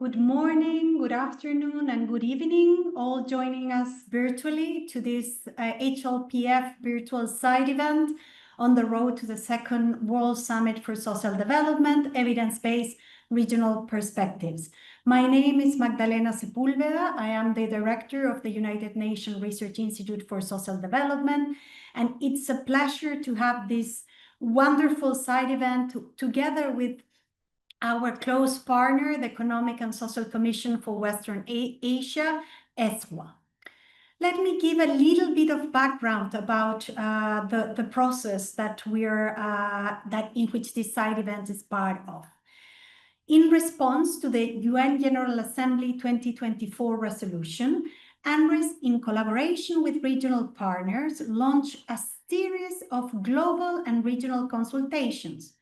Good morning, good afternoon, and good evening, all joining us virtually to this HLPF virtual side event on the road to the second World Summit for Social Development, Evidence-Based Regional Perspectives. My name is Magdalena Sepúlveda. I am the director of the United Nations Research Institute for Social Development, and it's a pleasure to have this wonderful side event together with our close partner, the Economic and Social Commission for Western Asia, ESWA. Let me give a little bit of background about the process that in which this side event is part of. In response to the UN General Assembly 2024 resolution, UNRISD, in collaboration with regional partners, launched a series of global and regional consultations.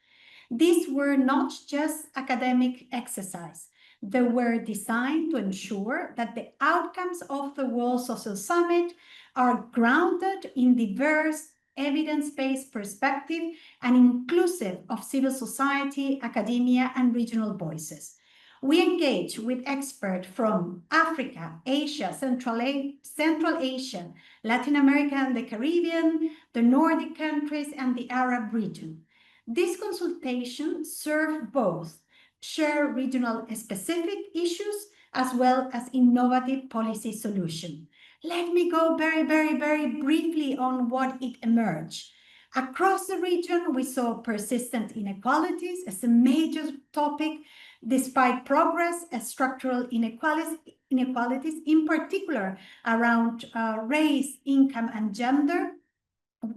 These were not just academic exercises. They were designed to ensure that the outcomes of the World Social Summit are grounded in diverse, evidence-based perspective and inclusive of civil society, academia, and regional voices. We engage with experts from Africa, Asia, Central Asia, Latin America and the Caribbean, the Nordic countries, and the Arab region. This consultation serves both share regional specific issues as well as innovative policy solutions. Let me go very briefly on what it emerged. Across the region, we saw persistent inequalities as a major topic, despite progress as structural inequalities, in particular around race, income, and gender,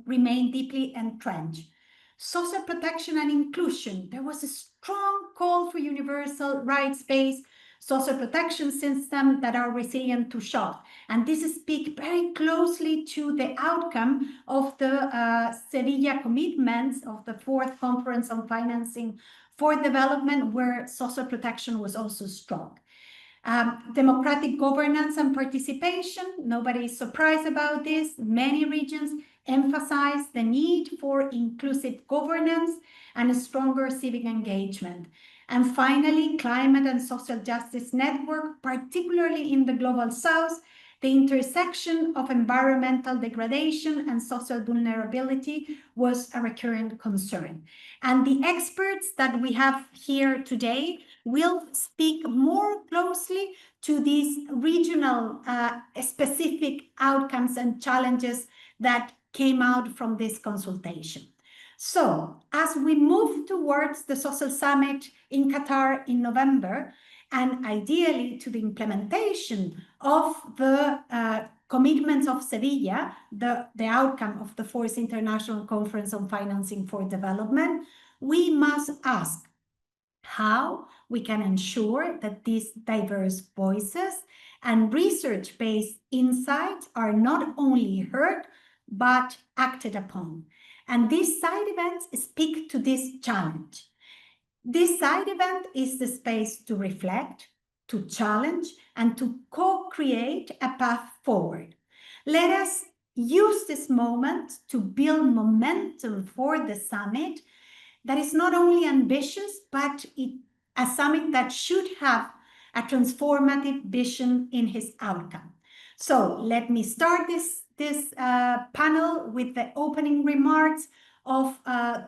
remain deeply entrenched. Social protection and inclusion. There was a strong call for universal rights-based social protection systems that are resilient to shock. And this speaks very closely to the outcome of the Sevilla commitments of the 4th Conference on Financing for Development, where social protection was also strong. Democratic governance and participation. Nobody is surprised about this. Many regions emphasize the need for inclusive governance and a stronger civic engagement. And finally, climate and social justice network, particularly in the Global South, the intersection of environmental degradation and social vulnerability was a recurrent concern. And the experts that we have here today will speak more closely to these regional specific outcomes and challenges that came out from this consultation. So, as we move towards the Social Summit in Qatar in November, and ideally to the implementation of the commitments of Sevilla, the outcome of the 4th International Conference on Financing for Development, we must ask how we can ensure that these diverse voices and research-based insights are not only heard, but acted upon. And these side events speak to this challenge. This side event is the space to reflect, to challenge, and to co-create a path forward. Let us use this moment to build momentum for the summit that is not only ambitious, but a summit that should have a transformative vision in its outcome. So let me start this panel with the opening remarks of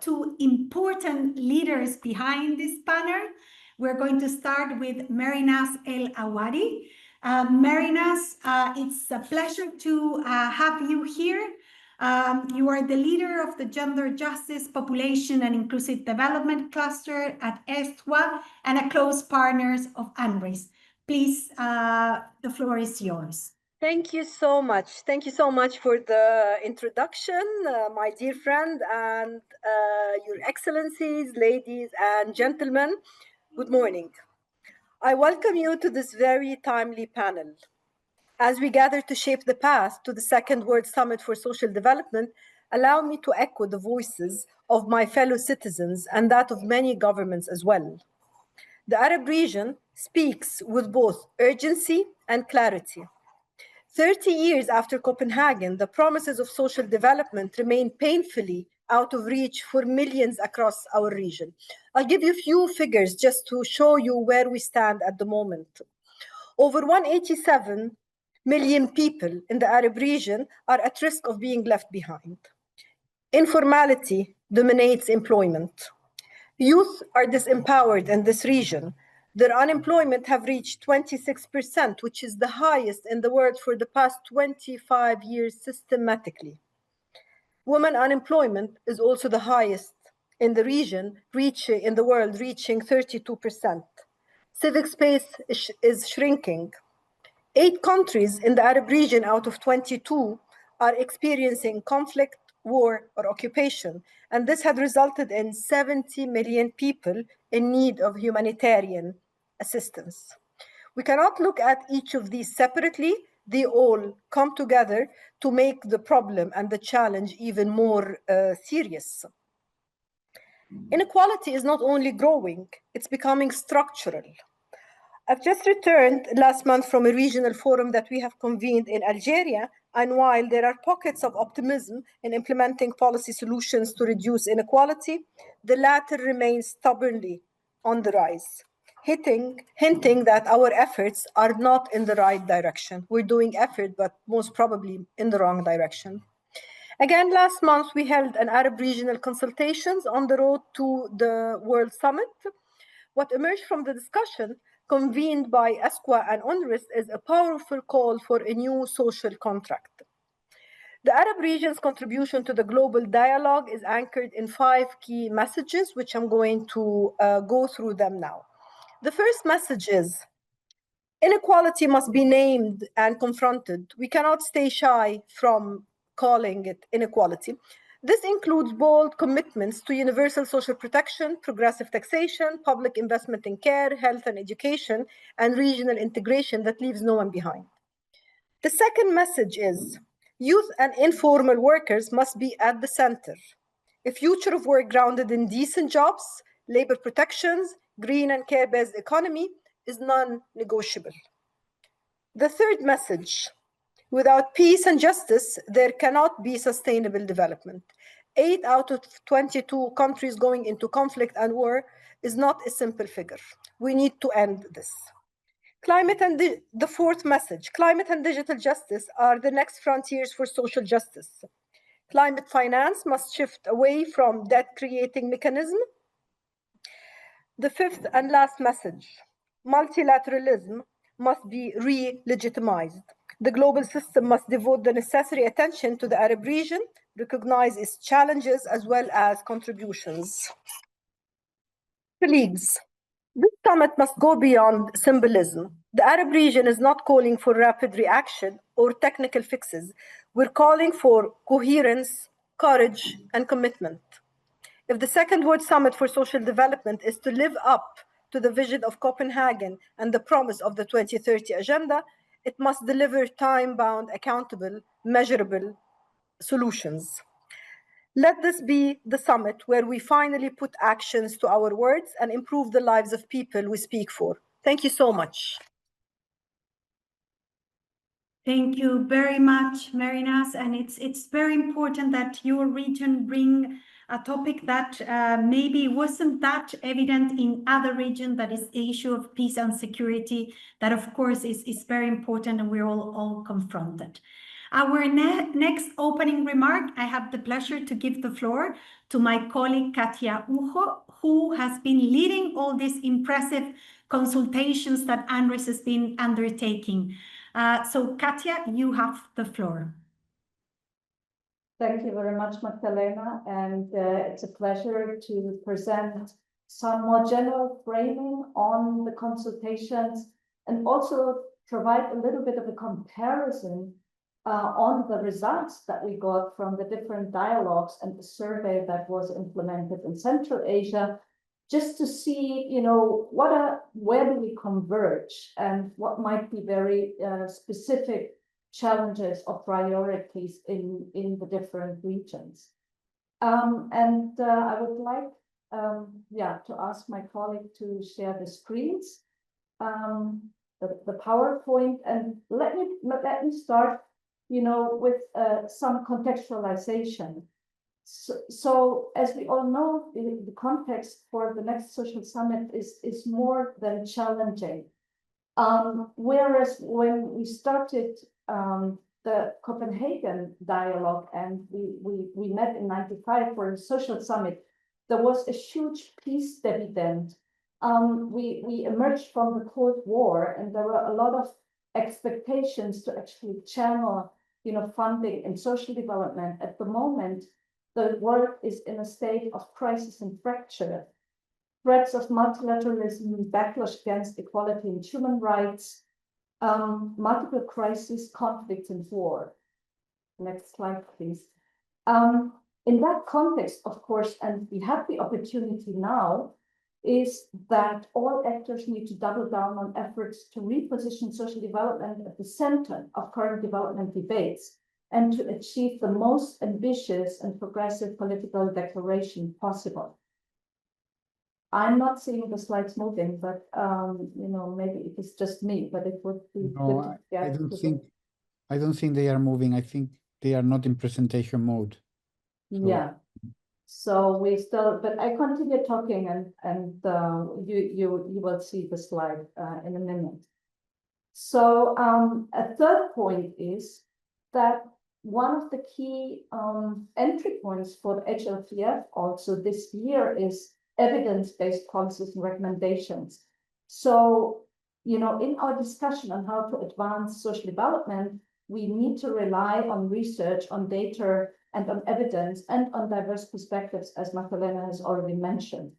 2 important leaders behind this panel. We're going to start with Merinaz El Awadi. Merinaz, it's a pleasure to have you here. You are the leader of the Gender Justice, Population and Inclusive Development Cluster at ESWA and a close partner of UNRISD. Please, the floor is yours. Thank you so much. Thank you so much for the introduction, my dear friend, and your excellencies, ladies and gentlemen. Good morning. I welcome you to this very timely panel. As we gather to shape the path to the Second World Summit for Social Development, allow me to echo the voices of my fellow citizens and that of many governments as well. The Arab region speaks with both urgency and clarity. 30 years after Copenhagen, the promises of social development remain painfully out of reach for millions across our region. I'll give you a few figures just to show you where we stand at the moment. Over 187 million people in the Arab region are at risk of being left behind. Informality dominates employment. Youth are disempowered in this region. Their unemployment have reached 26%, which is the highest in the world for the past 25 years systematically. Women unemployment is also the highest in the region, in the world, reaching 32%. Civic space is shrinking. 8 countries in the Arab region out of 22 are experiencing conflict, war, or occupation, and this had resulted in 70 million people in need of humanitarian assistance. We cannot look at each of these separately. They all come together to make the problem and the challenge even more serious. Inequality is not only growing, it's becoming structural. I've just returned last month from a regional forum that we have convened in Algeria, and while there are pockets of optimism in implementing policy solutions to reduce inequality, the latter remains stubbornly on the rise, hinting that our efforts are not in the right direction. We're doing effort, but most probably in the wrong direction. Again, last month, we held an Arab regional consultations on the road to the World Summit. What emerged from the discussion convened by ESQA and UNRISD is a powerful call for a new social contract. The Arab region's contribution to the global dialogue is anchored in 5 key messages, which I'm going to go through them now. The first message is, inequality must be named and confronted. We cannot stay shy from calling it inequality. This includes bold commitments to universal social protection, progressive taxation, public investment in care, health and education, and regional integration that leaves no one behind. The second message is, youth and informal workers must be at the center. A future of work grounded in decent jobs, labor protections, green and care-based economy is non-negotiable. The third message, without peace and justice, there cannot be sustainable development. 8 out of 22 countries going into conflict and war is not a simple figure. We need to end this. The fourth message, climate and digital justice are the next frontiers for social justice. Climate finance must shift away from debt-creating mechanism. The fifth and last message, multilateralism must be re-legitimized. The global system must devote the necessary attention to the Arab region, recognize its challenges as well as contributions. Colleagues, this summit must go beyond symbolism. The Arab region is not calling for rapid reaction or technical fixes. We're calling for coherence, courage, and commitment. If the Second World Summit for Social Development is to live up to the vision of Copenhagen and the promise of the 2030 Agenda, it must deliver time-bound, accountable, measurable solutions. Let this be the summit where we finally put actions to our words and improve the lives of people we speak for. Thank you so much. Thank you very much, Marinas. And it's very important that your region bring a topic that maybe wasn't that evident in other regions, that is the issue of peace and security, that of course is very important and we're all confronted. Our next opening remark, I have the pleasure to give the floor to my colleague Katia Ujo, who has been leading all these impressive consultations that UNRISD has been undertaking. So Katia, you have the floor. Thank you very much, Magdalena, and it's a pleasure to present some more general framing on the consultations and also provide a little bit of a comparison on the results that we got from the different dialogues and the survey that was implemented in Central Asia, just to see, you know, where do we converge and what might be very specific challenges or priorities in the different regions. I would like, to ask my colleague to share the screens, the PowerPoint, and let me start, you know, with some contextualization. So as we all know, the context for the next social summit is more than challenging. Whereas when we started the Copenhagen dialogue and we met in '95 for a social summit, there was a huge peace dividend. We emerged from the Cold War, and there were a lot of expectations to actually channel, funding in social development. At the moment, the world is in a state of crisis and fracture. Threats of multilateralism, backlash against equality and human rights, multiple crises, conflicts, and war. Next slide, please. In that context, of course, and we have the opportunity now, is that all actors need to double down on efforts to reposition social development at the center of current development debates and to achieve the most ambitious and progressive political declaration possible. I'm not seeing the slides moving, but maybe it is just me, but it would be good to get I don't think they are moving. I think they are not in presentation mode. So. Yeah. So we still, but I continue talking, and you will see the slide in a minute. So a third point is that one of the key entry points for the HLPF also this year is evidence-based policies and recommendations. So, in our discussion on how to advance social development, we need to rely on research, on data, and on evidence, and on diverse perspectives, as Magdalena has already mentioned.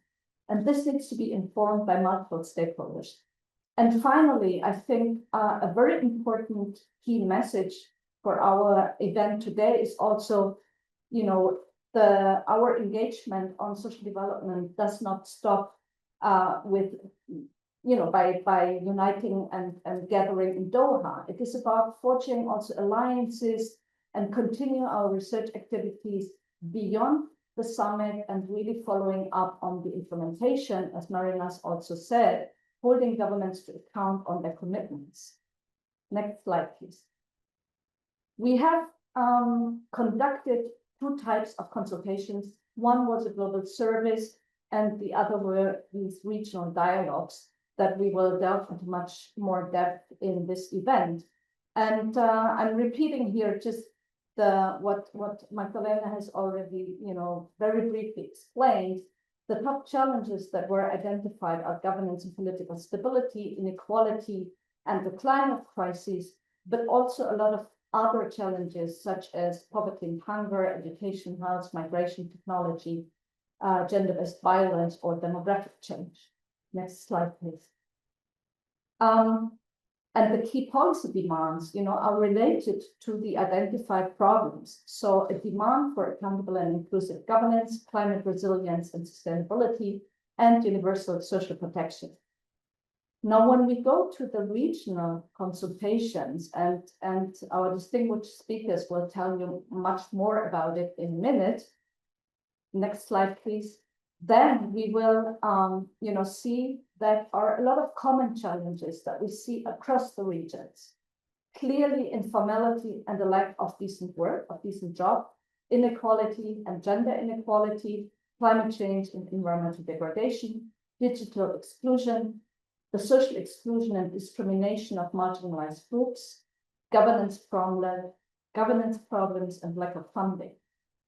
And this needs to be informed by multiple stakeholders. And finally, I think a very important key message for our event today is also, our engagement on social development does not stop with, by uniting and gathering in Doha. It is about forging also alliances and continue our research activities beyond the summit and really following up on the implementation, as Marinas also said, holding governments to account on their commitments. Next slide, please. We have conducted two types of consultations. One was a global service, and the other were these regional dialogues that we will delve into much more depth in this event. And I'm repeating here just what Magdalena has already, very briefly explained. The top challenges that were identified are governance and political stability, inequality, and the climate crisis, but also a lot of other challenges such as poverty and hunger, education, health, migration, technology, gender-based violence, or demographic change. Next slide, please. And the key policy demands, are related to the identified problems. So a demand for accountable and inclusive governance, climate resilience and sustainability, and universal social protection. Now, when we go to the regional consultations, and our distinguished speakers will tell you much more about it in a minute. Next slide, please. Then we will, see that are a lot of common challenges that we see across the regions. Clearly, informality and the lack of decent work, of decent job, inequality and gender inequality, climate change and environmental degradation, digital exclusion, the social exclusion and discrimination of marginalized groups, governance problems, and lack of funding.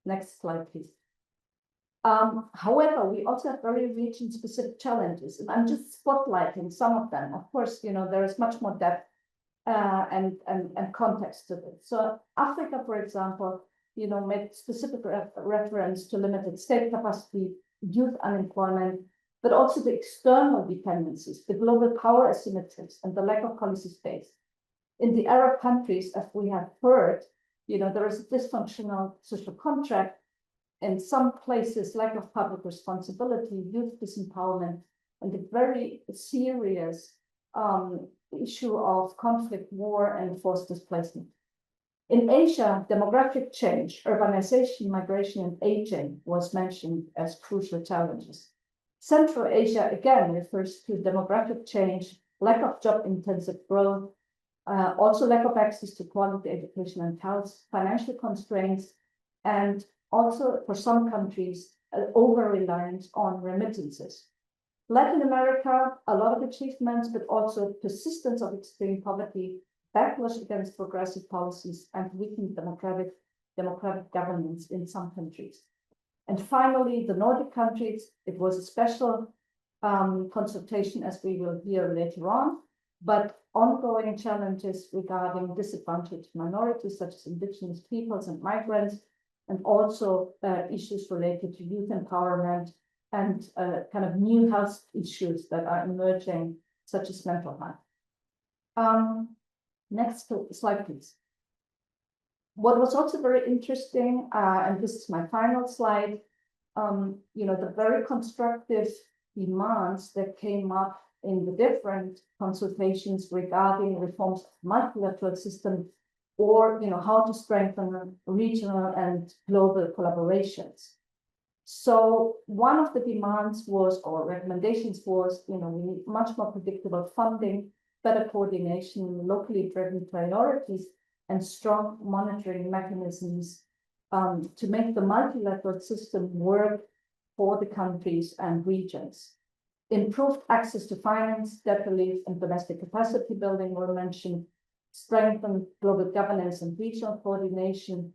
Next slide, please. However, we also have very region-specific challenges, and I'm just spotlighting some of them. Of course, there is much more depth and context to this. So Africa, for example, made specific reference to limited state capacity, youth unemployment, but also the external dependencies, the global power asymmetries, and the lack of policy space. In the Arab countries, as we have heard, there is a dysfunctional social contract. In some places, lack of public responsibility, youth disempowerment, and the very serious issue of conflict, war, and forced displacement. In Asia, demographic change, urbanization, migration, and aging was mentioned as crucial challenges. Central Asia, again, refers to demographic change, lack of job-intensive growth, also lack of access to quality education and health, financial constraints, and also for some countries, over-reliance on remittances. Latin America, a lot of achievements, but also persistence of extreme poverty, backlash against progressive policies, and weakened democratic governance in some countries. And finally, the Nordic countries, it was a special consultation, as we will hear later on, but ongoing challenges regarding disadvantaged minorities such as indigenous peoples and migrants, and also issues related to youth empowerment and kind of new health issues that are emerging, such as mental health. Next slide, please. What was also very interesting, and this is my final slide, the very constructive demands that came up in the different consultations regarding reforms of the multilateral system, or how to strengthen regional and global collaborations. So one of the demands was, or recommendations was, we need much more predictable funding, better coordination, locally driven priorities, and strong monitoring mechanisms to make the multilateral system work for the countries and regions. Improved access to finance, debt relief, and domestic capacity building were mentioned. Strengthen global governance and regional coordination,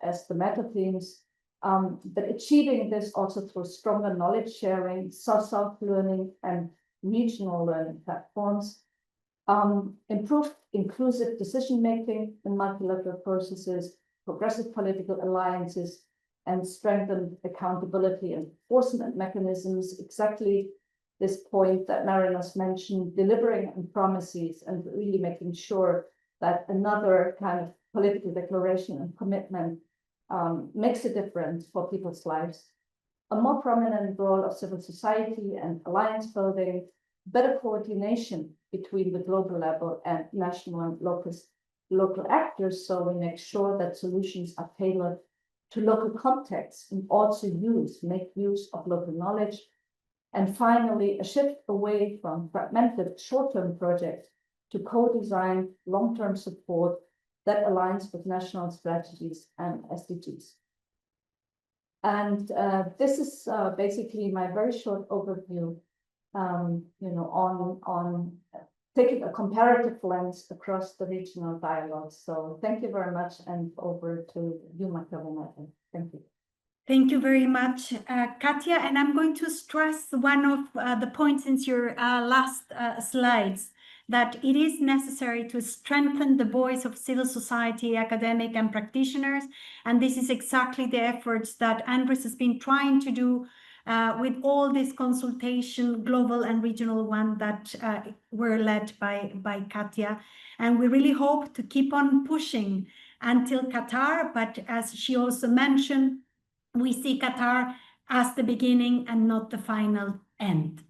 as the meta themes. But achieving this also through stronger knowledge sharing, self-learning, and regional learning platforms. Improved inclusive decision-making in multilateral processes, progressive political alliances, and strengthened accountability and enforcement mechanisms. Exactly this point that Marinos mentioned, delivering on promises and really making sure that another kind of political declaration and commitment makes a difference for people's lives. A more prominent role of civil society and alliance building, better coordination between the global level and national and local actors, so we make sure that solutions are tailored to local contexts and also make use of local knowledge. And finally, a shift away from fragmented short-term projects to co-design long-term support that aligns with national strategies and SDGs. And this is basically my very short overview, on taking a comparative lens across the regional dialogues. So thank you very much, and over to you, Magdalena. Thank you. Thank you very much, Katja. And I'm going to stress one of the points in your last slides, that it is necessary to strengthen the voice of civil society, academic, and practitioners. And this is exactly the efforts that UNRISD has been trying to do with all this consultation, global and regional one, that were led by Katja. And we really hope to keep on pushing until Qatar, but as she also mentioned, we see Qatar as the beginning and not the final end.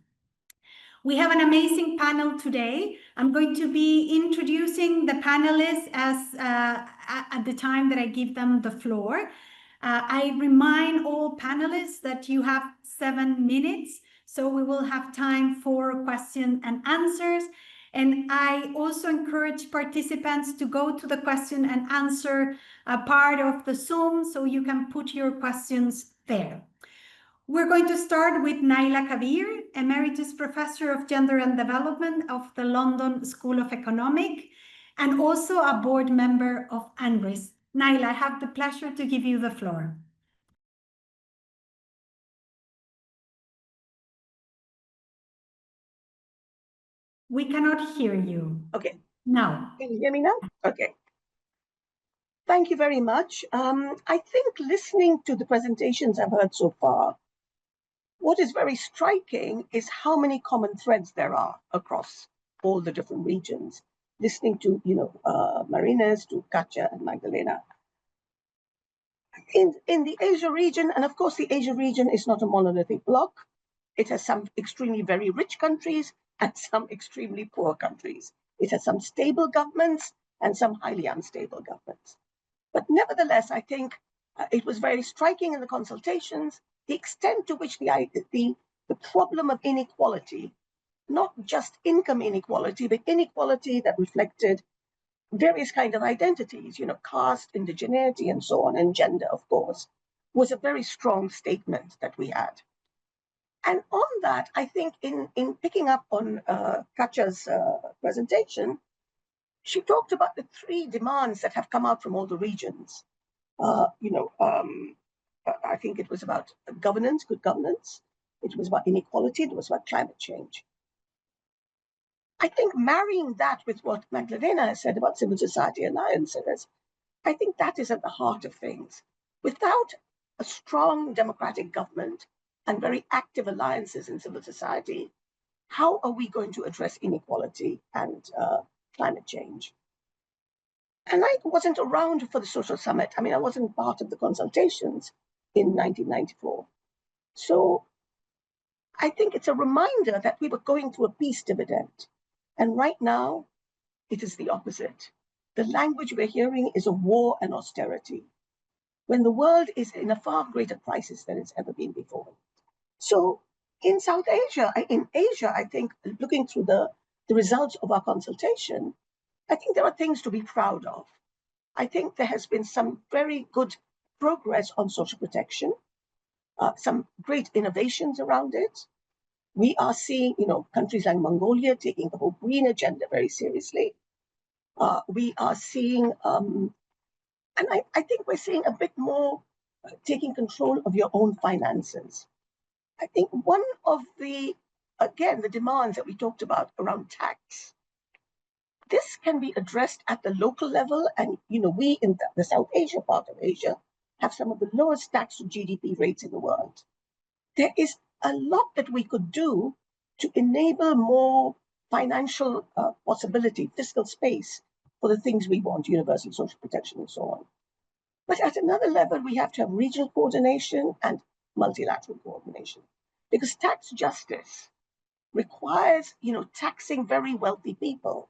We have an amazing panel today. I'm going to be introducing the panelists as at the time that I give them the floor. I remind all panelists that you have 7 minutes, so we will have time for question and answers. And I also encourage participants to go to the question and answer part of the Zoom, so you can put your questions there. We're going to start with Naila Kabir, Emeritus Professor of Gender and Development of the London School of Economics, and also a board member of UNRISD. Naila, I have the pleasure to give you the floor. We cannot hear you. Okay. Now. Can you hear me now? Okay. Thank you very much. I think listening to the presentations I've heard so far, what is very striking is how many common threads there are across all the different regions. Listening to, Marinos, to Katja and Magdalena. In the Asia region, and of course the Asia region is not a monolithic bloc. It has some extremely very rich countries and some extremely poor countries. It has some stable governments and some highly unstable governments. But nevertheless, I think it was very striking in the consultations, the extent to which the problem of inequality, not just income inequality, but inequality that reflected various kind of identities, caste, indigeneity, and so on, and gender, of course, was a very strong statement that we had. And on that, I think in picking up on Katja's presentation, she talked about the three demands that have come out from all the regions. I think it was about governance, good governance. It was about inequality. It was about climate change. I think marrying that with what Magdalena has said about civil society alliances, I think that is at the heart of things. Without a strong democratic government and very active alliances in civil society, how are we going to address inequality and climate change? And I wasn't around for the social summit. I mean, I wasn't part of the consultations in 1994. So I think it's a reminder that we were going through a peace dividend. And right now, it is the opposite. The language we're hearing is of war and austerity, when the world is in a far greater crisis than it's ever been before. So in Asia, I think, looking through the results of our consultation, I think there are things to be proud of. I think there has been some very good progress on social protection, some great innovations around it. We are seeing, countries like Mongolia taking the whole green agenda very seriously. We are seeing, and I think we're seeing a bit more taking control of your own finances. I think one of the demands that we talked about around tax, this can be addressed at the local level. And, we in the South Asia part of Asia have some of the lowest tax to GDP rates in the world. There is a lot that we could do to enable more financial possibility, fiscal space for the things we want, universal social protection and so on. But at another level, we have to have regional coordination and multilateral coordination, because tax justice requires, taxing very wealthy people.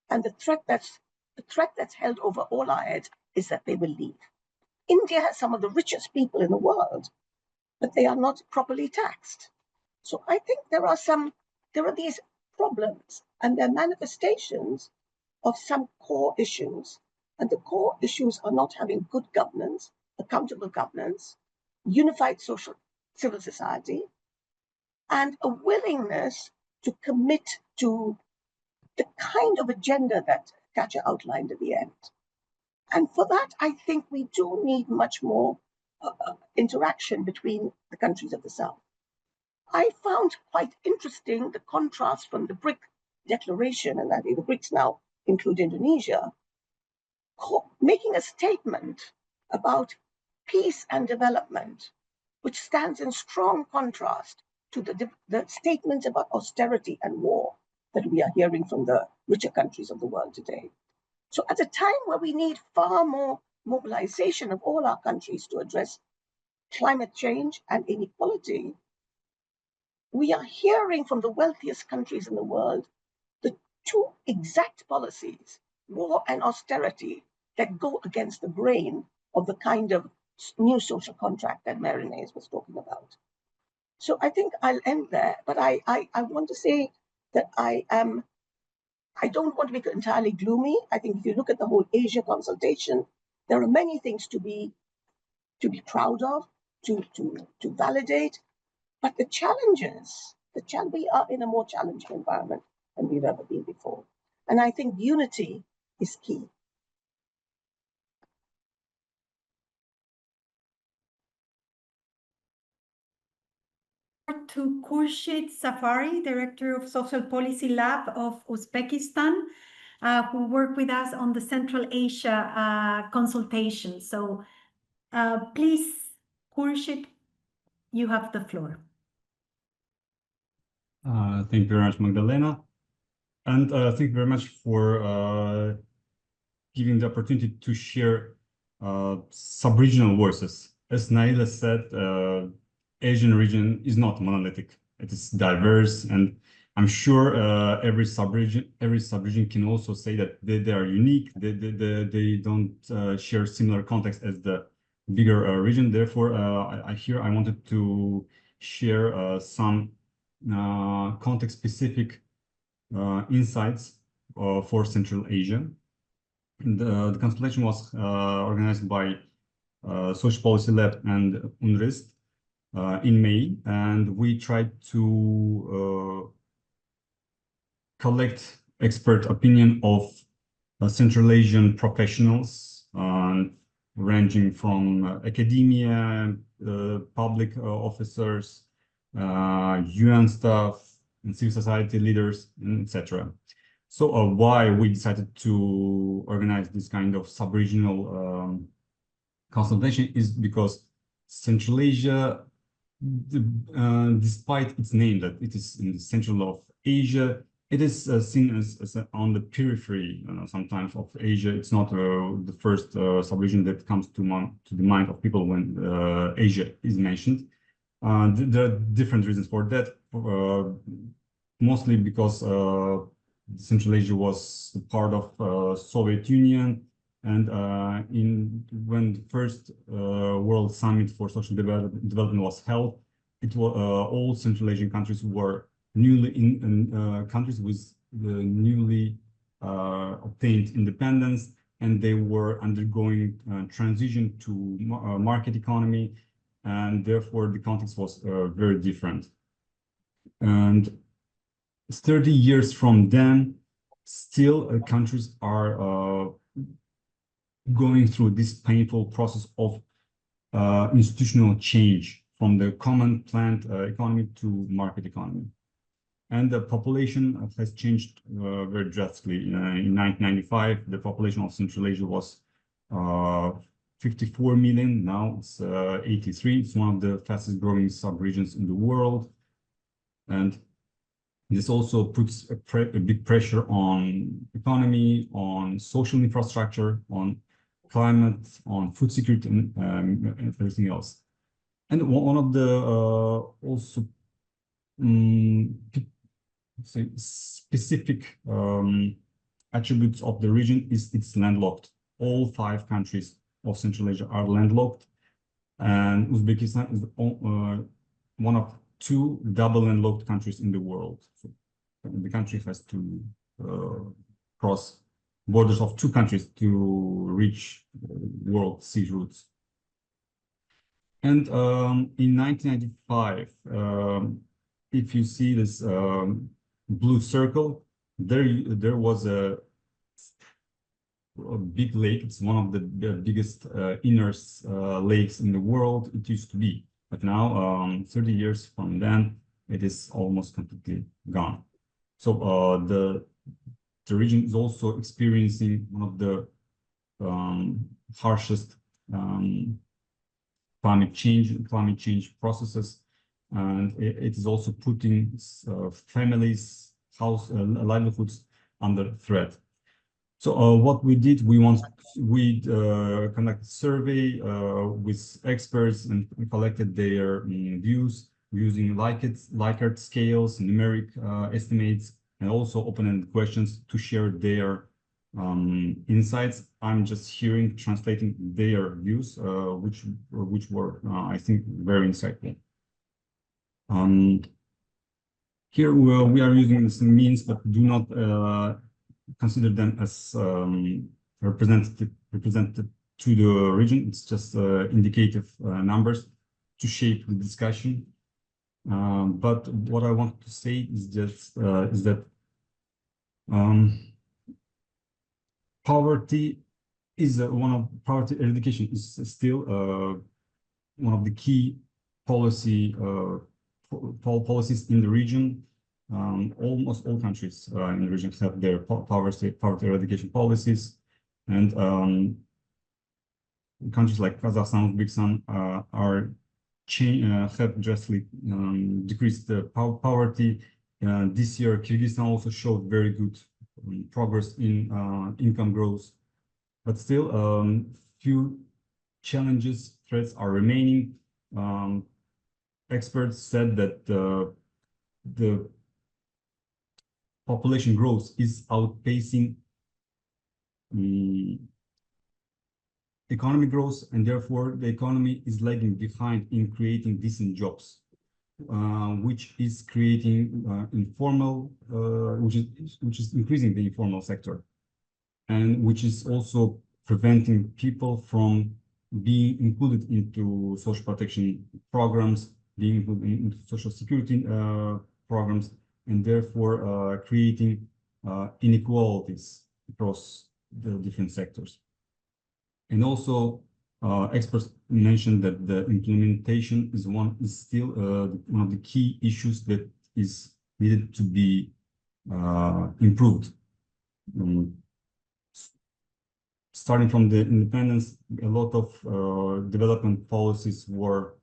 And the threat that's held over all our heads is that they will leave. India has some of the richest people in the world, but they are not properly taxed. So I think there are these problems, and they're manifestations of some core issues. And the core issues are not having good governance, accountable governance, unified civil society, and a willingness to commit to the kind of agenda that Katja outlined at the end. And for that, I think we do need much more interaction between the countries of the South. I found quite interesting the contrast from the BRIC declaration, and I think the BRICS now include Indonesia, making a statement about peace and development, which stands in strong contrast to the statements about austerity and war that we are hearing from the richer countries of the world today. So at a time where we need far more mobilization of all our countries to address climate change and inequality, we are hearing from the wealthiest countries in the world the two exact policies, war and austerity, that go against the grain of the kind of new social contract that Mary Mays was talking about. So I think I'll end there, but I want to say that I don't want to be entirely gloomy. I think if you look at the whole Asia consultation, there are many things to be proud of, to validate, but the challenges, we are in a more challenging environment than we've ever been before. And I think unity is key. To Khurshid Safari, Director of Social Policy Lab of Uzbekistan, who worked with us on the Central Asia consultation. So please, Khurshid, you have the floor. Thank you very much, Magdalena. And thank you very much for giving the opportunity to share sub-regional voices. As Naila said, Asian region is not monolithic. It is diverse, and I'm sure every sub-region can also say that they are unique. They don't share similar context as the bigger region. Therefore, I wanted to share some context-specific insights for Central Asia. The consultation was organized by Social Policy Lab and UNRISD in May, and we tried to collect expert opinion of Central Asian professionals, ranging from academia, public officers, UN staff, and civil society leaders, etc. So why we decided to organize this kind of sub-regional consultation is because Central Asia, despite its name that it is in the central of Asia, it is seen as on the periphery sometimes of Asia. It's not the first sub-region that comes to the mind of people when Asia is mentioned. There are different reasons for that, mostly because Central Asia was part of Soviet Union, and when the first World Summit for Social Development was held, it was all Central Asian countries were newly countries with the newly obtained independence, and they were undergoing transition to market economy, and therefore the context was very different. And 30 years from then, still countries are going through this painful process of institutional change from the common planned economy to market economy. And the population has changed very drastically. In 1995, the population of Central Asia was 54 million. Now it's 83. It's one of the fastest growing sub-regions in the world. And this also puts a big pressure on economy, on social infrastructure, on climate, on food security, and everything else. And one of the also say specific attributes of the region is it's landlocked. All 5 countries of Central Asia are landlocked, and Uzbekistan is one of 2 double landlocked countries in the world. So the country has to cross borders of 2 countries to reach world sea routes. And in 1995, if you see this blue circle, there was a big lake. It's one of the biggest inner lakes in the world. It used to be, but now 30 years from then, it is almost completely gone. So the region is also experiencing one of the harshest climate change processes, and it is also putting families, livelihoods under threat. So what we did, we conducted a survey with experts and collected their views using Likert scales, numeric estimates, and also open-ended questions to share their insights. I'm just translating their views, which were, I think, very insightful. Here we are using some means, but do not consider them as representative to the region. It's just indicative numbers to shape the discussion. But what I want to say is just that poverty eradication is still one of the key policies in the region. Almost all countries in the region have their poverty eradication policies, and countries like Kazakhstan, Uzbekistan have drastically decreased the poverty. This year, Kyrgyzstan also showed very good progress in income growth, but still few challenges, threats are remaining. Experts said that the population growth is outpacing the economic growth, and therefore the economy is lagging behind in creating decent jobs, which is creating which is increasing the informal sector. and which is also preventing people from being included into social protection programs, being included into social security programs, and therefore creating inequalities across the different sectors. And also, experts mentioned that the implementation is still one of the key issues that is needed to be improved. Starting from the independence, a lot of development policies were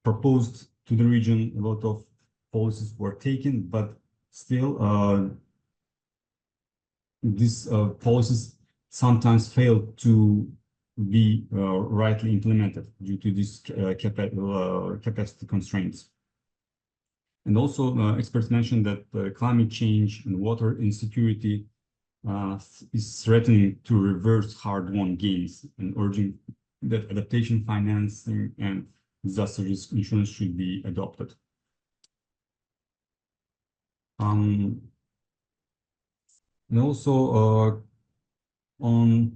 proposed to the region. A lot of policies were taken, but still these policies sometimes fail to be rightly implemented due to these capacity constraints. And also, experts mentioned that climate change and water insecurity is threatening to reverse hard-won gains, and urging that adaptation financing and disaster risk insurance should be adopted. And also on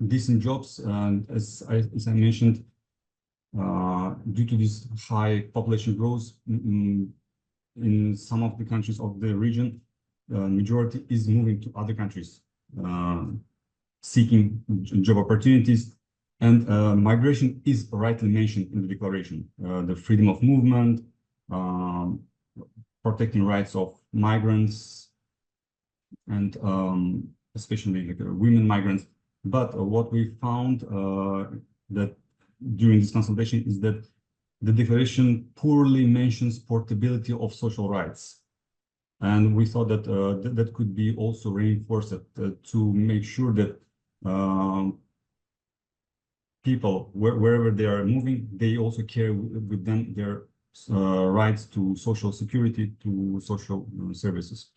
decent jobs, and as I mentioned, due to this high population growth in some of the countries of the region, majority is moving to other countries, seeking job opportunities, and migration is rightly mentioned in the declaration. The freedom of movement, protecting rights of migrants, and especially like, women migrants. But what we found that during this consultation is that the declaration poorly mentions portability of social rights. And we thought that that could be also reinforced to make sure that people, wherever they are moving, they also carry with them their rights to social security, to social services.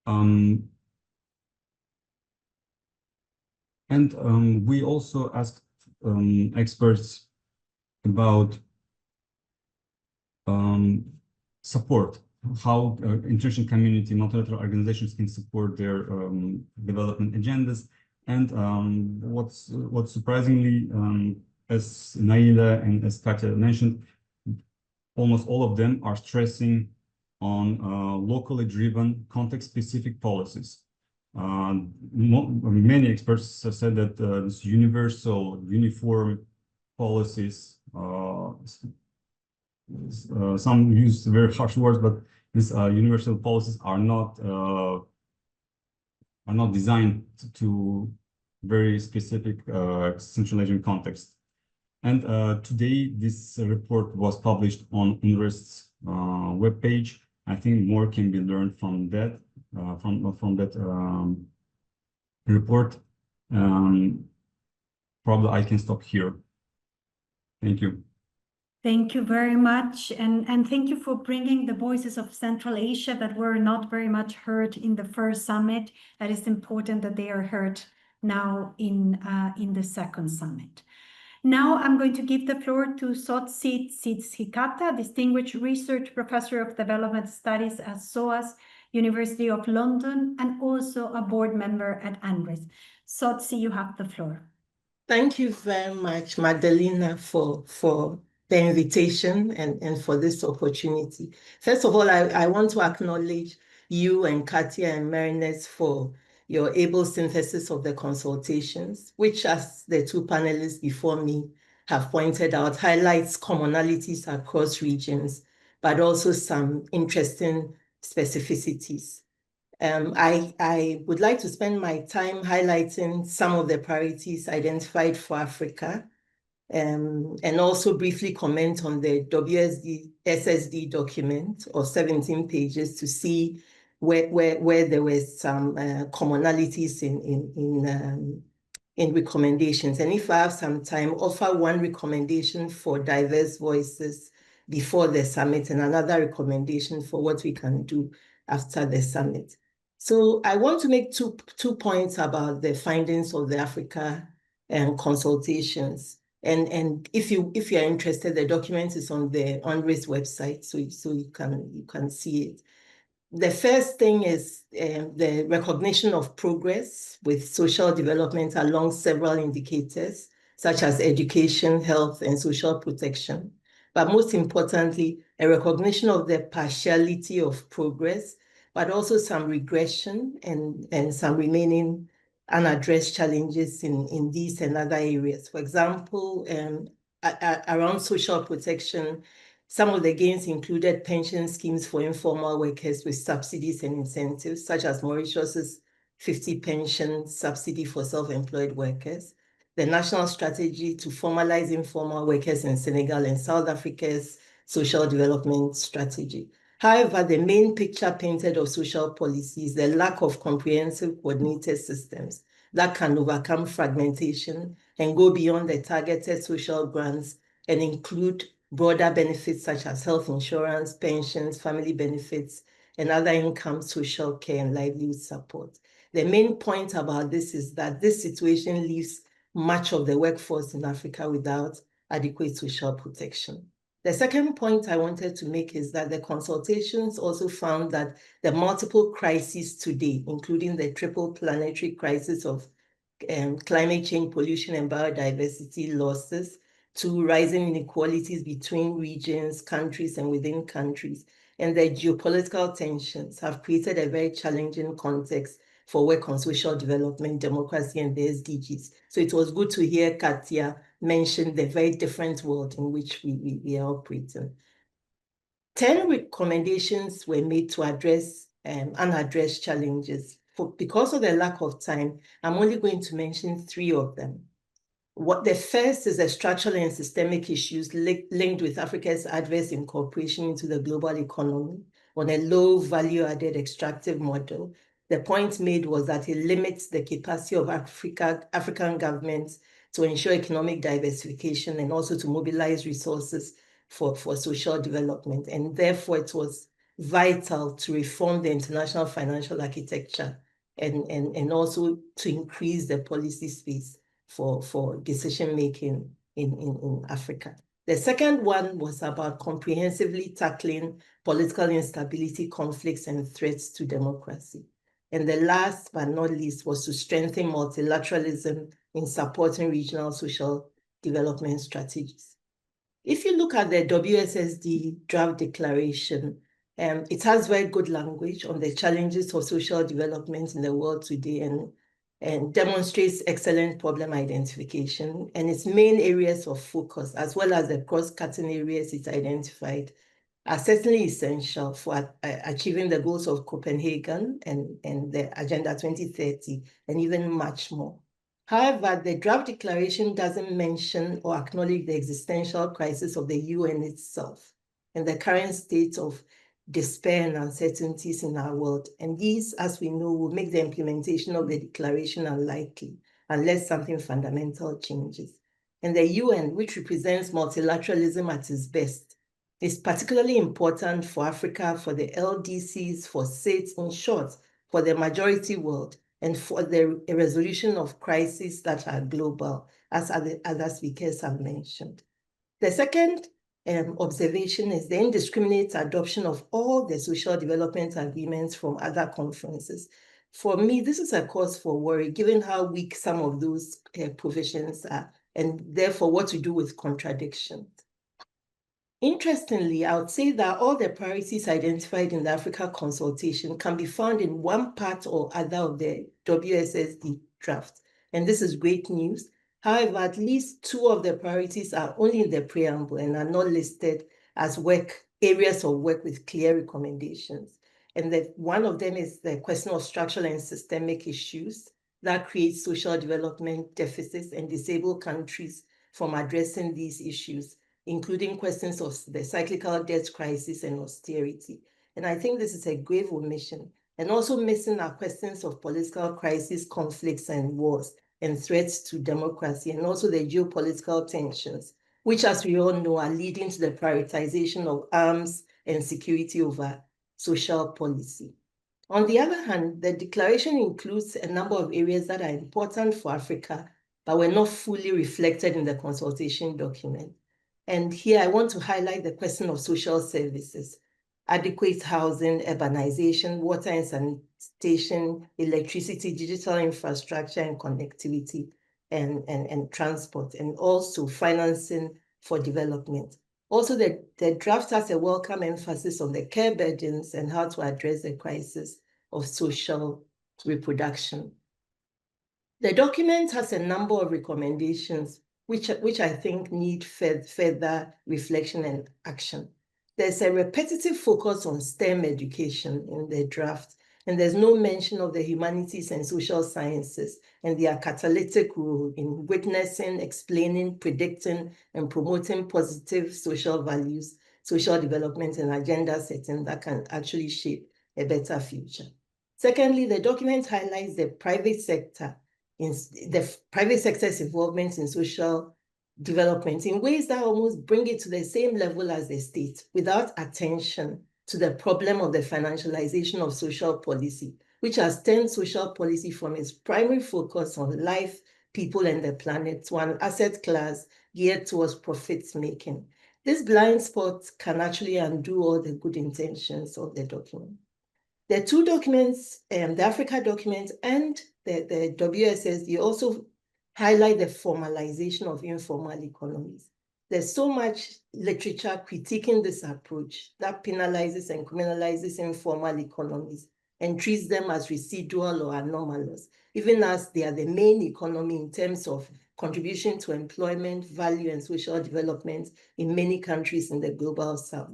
And we also asked experts about support, how international community, multilateral organizations can support their development agendas. And what's surprisingly, as Naila and as Katya mentioned, almost all of them are stressing on locally driven, context-specific policies. Many experts said that this universal, uniform policies, some use very harsh words, but these universal policies are not designed to very specific Central Asian context. And today, this report was published on UNRISD's webpage. I think more can be learned from that, report. Probably I can stop here. Thank you. Thank you very much. And thank you for bringing the voices of Central Asia that were not very much heard in the first summit. That is important that they are heard now in the second summit. Now I'm going to give the floor to Sotsi Tsitsikata, Distinguished Research Professor of Development Studies at SOAS, University of London, and also a board member at UNRISD. Sotsi, you have the floor. Thank you very much, Magdalena, for the invitation and for this opportunity. First of all, I want to acknowledge you and Katya and Marinette for your able synthesis of the consultations, which, as the two panelists before me have pointed out, highlights commonalities across regions, but also some interesting specificities. I would like to spend my time highlighting some of the priorities identified for Africa, and also briefly comment on the WSSD document of 17 pages to see where there were some commonalities in recommendations. And if I have some time, offer one recommendation for diverse voices before the summit and another recommendation for what we can do after the summit. So I want to make two points about the findings of the Africa consultations. And if you are interested, the document is on the UNRISD website, so you can see it. The first thing is the recognition of progress with social development along several indicators, such as education, health, and social protection. But most importantly, a recognition of the partiality of progress, but also some regression and some remaining unaddressed challenges in these and other areas. For example, around social protection, some of the gains included pension schemes for informal workers with subsidies and incentives, such as Mauritius's 50 pension subsidy for self-employed workers, the national strategy to formalize informal workers in Senegal, and South Africa's social development strategy. However, the main picture painted of social policy is the lack of comprehensive coordinated systems that can overcome fragmentation and go beyond the targeted social grants and include broader benefits such as health insurance, pensions, family benefits, and other income, social care, and livelihood support. The main point about this is that this situation leaves much of the workforce in Africa without adequate social protection. The second point I wanted to make is that the consultations also found that the multiple crises today, including the triple planetary crisis of climate change, pollution, and biodiversity losses, to rising inequalities between regions, countries, and within countries, and the geopolitical tensions have created a very challenging context for work on social development, democracy, and the SDGs. So it was good to hear Katia mention the very different world in which we are operating. 10 recommendations were made to address unaddressed challenges. Because of the lack of time, I'm only going to mention 3 of them. The first is the structural and systemic issues linked with Africa's adverse incorporation into the global economy on a low value-added extractive model. The point made was that it limits the capacity of African governments to ensure economic diversification and also to mobilize resources for social development. And therefore, it was vital to reform the international financial architecture and also to increase the policy space for decision-making in Africa. The second one was about comprehensively tackling political instability, conflicts, and threats to democracy. And the last but not least was to strengthen multilateralism in supporting regional social development strategies. If you look at the WSSD draft declaration, it has very good language on the challenges of social development in the world today and demonstrates excellent problem identification, and its main areas of focus, as well as the cross-cutting areas it identified, are certainly essential for achieving the goals of Copenhagen and the Agenda 2030, and even much more. However, the draft declaration doesn't mention or acknowledge the existential crisis of the UN itself and the current state of despair and uncertainties in our world. And these, as we know, will make the implementation of the declaration unlikely unless something fundamental changes. And the UN, which represents multilateralism at its best, is particularly important for Africa, for the LDCs, for states, in short, for the majority world, and for the resolution of crises that are global, as other speakers have mentioned. The second observation is the indiscriminate adoption of all the social development agreements from other conferences. For me, this is a cause for worry, given how weak some of those provisions are, and therefore what to do with contradictions. Interestingly, I would say that all the priorities identified in the Africa consultation can be found in one part or other of the WSSD draft, and this is great news. However, at least 2 of the priorities are only in the preamble and are not listed as areas of work with clear recommendations. And one of them is the question of structural and systemic issues that create social development deficits and disable countries from addressing these issues, including questions of the cyclical debt crisis and austerity. And I think this is a grave omission. And also missing are questions of political crisis, conflicts, and wars, and threats to democracy, and also the geopolitical tensions, which, as we all know, are leading to the prioritization of arms and security over social policy. On the other hand, the declaration includes a number of areas that are important for Africa but were not fully reflected in the consultation document. And here I want to highlight the question of social services, adequate housing, urbanization, water and sanitation, electricity, digital infrastructure and connectivity, and transport, and also financing for development. Also, the draft has a welcome emphasis on the care burdens and how to address the crisis of social reproduction. The document has a number of recommendations which I think need further reflection and action. There's a repetitive focus on STEM education in the draft, and there's no mention of the humanities and social sciences and their catalytic role in witnessing, explaining, predicting, and promoting positive social values, social development, and agenda setting that can actually shape a better future. Secondly, the document highlights the private sector's involvement in social development in ways that almost bring it to the same level as the state, without attention to the problem of the financialization of social policy, which has turned social policy from its primary focus on life, people, and the planet to an asset class geared towards profit making. This blind spot can actually undo all the good intentions of the document. The two documents, the Africa document and the WSSD, also highlight the formalization of informal economies. There's so much literature critiquing this approach that penalizes and criminalizes informal economies and treats them as residual or anomalous, even as they are the main economy in terms of contribution to employment, value, and social development in many countries in the global south.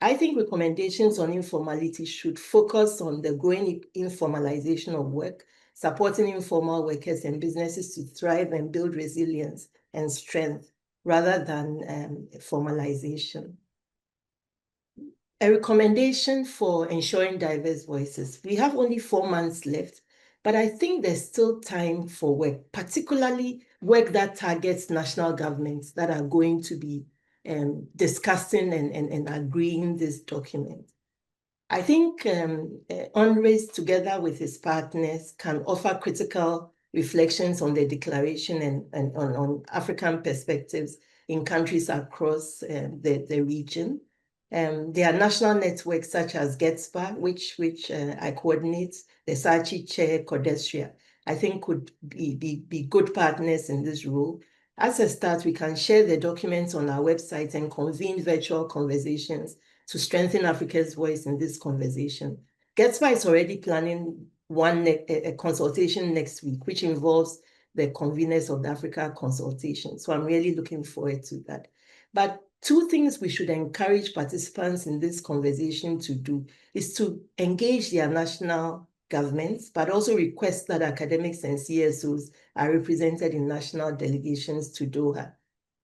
I think recommendations on informality should focus on the growing informalization of work, supporting informal workers and businesses to thrive and build resilience and strength rather than formalization. A recommendation for ensuring diverse voices. We have only 4 months left, but I think there's still time for work, particularly work that targets national governments that are going to be discussing and agreeing this document. I think UNRISD, together with its partners, can offer critical reflections on the declaration and on African perspectives in countries across the region. There are national networks such as GETSPA, which I coordinate, the SACHI chair, Codestria, I think could be good partners in this role. As a start, we can share the documents on our website and convene virtual conversations to strengthen Africa's voice in this conversation. GETSPA is already planning a consultation next week, which involves the conveners of the Africa consultation. So I'm really looking forward to that. But 2 things we should encourage participants in this conversation to do is to engage their national governments, but also request that academics and CSOs are represented in national delegations to Doha.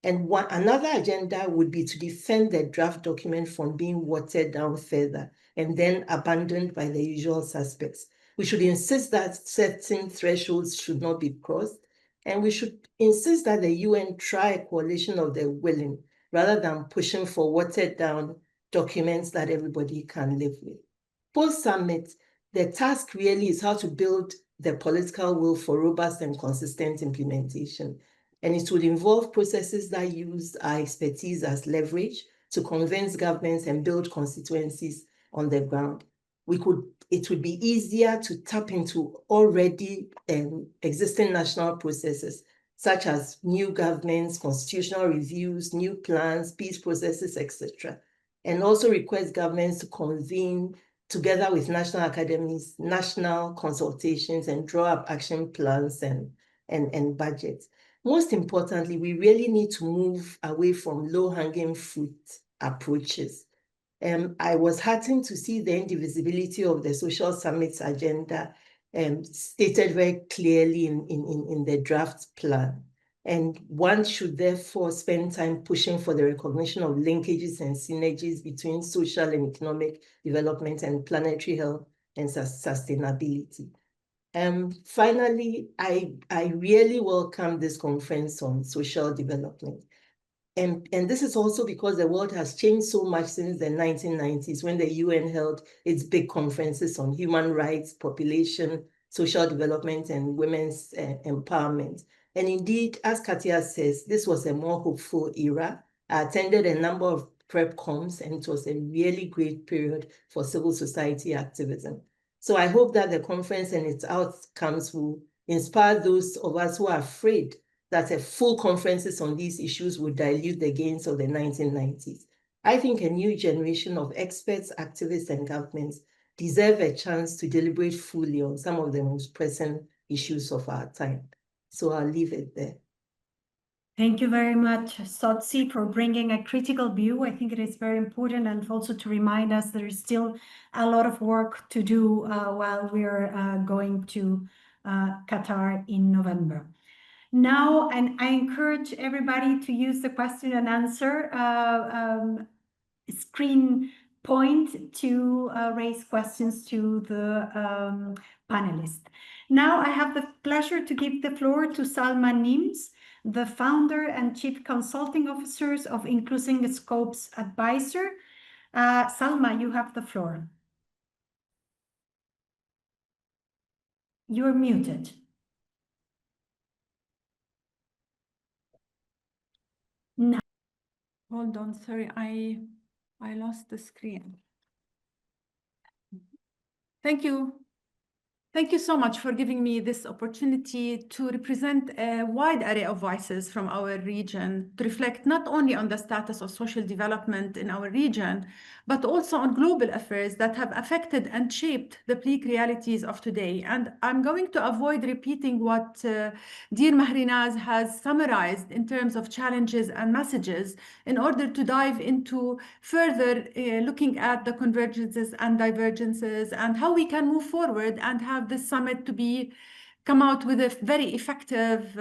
And another agenda would be to defend the draft document from being watered down further and then abandoned by the usual suspects. We should insist that certain thresholds should not be crossed, and we should insist that the UN try a coalition of the willing rather than pushing for watered down documents that everybody can live with. Post-summit, the task really is how to build the political will for robust and consistent implementation. And it would involve processes that use our expertise as leverage to convince governments and build constituencies on the ground. It would be easier to tap into already existing national processes, such as new governments, constitutional reviews, new plans, peace processes, etc. And also request governments to convene together with national academies, national consultations, and draw up action plans and budgets. Most importantly, we really need to move away from low-hanging fruit approaches. I was heartened to see the indivisibility of the social summit's agenda stated very clearly in the draft plan. And one should therefore spend time pushing for the recognition of linkages and synergies between social and economic development and planetary health and sustainability. Finally, I really welcome this conference on social development. And this is also because the world has changed so much since the 1990s, when the UN held its big conferences on human rights, population, social development, and women's empowerment. And indeed, as Katia says, this was a more hopeful era. I attended a number of prep comms, and it was a really great period for civil society activism. So I hope that the conference and its outcomes will inspire those of us who are afraid that a full conferences on these issues would dilute the gains of the 1990s. I think a new generation of experts, activists, and governments deserve a chance to deliberate fully on some of the most pressing issues of our time. So I'll leave it there. Thank you very much, Sotsi, for bringing a critical view. I think it is very important, and also to remind us there is still a lot of work to do while we're going to Qatar in November. Now, and I encourage everybody to use the question and answer screen point to raise questions to the panelists. Now, I have the pleasure to give the floor to Salma Nims, the founder and chief consulting officers of Increasing Scopes Advisor. Salma, you have the floor. You're muted. No. Hold on, sorry, I lost the screen. Thank you. Thank you so much for giving me this opportunity to represent a wide array of voices from our region to reflect not only on the status of social development in our region, but also on global affairs that have affected and shaped the bleak realities of today. And I'm going to avoid repeating what dear Mahrinaz has summarized in terms of challenges and messages in order to dive into further looking at the convergences and divergences and how we can move forward and have this summit to come out with a very effective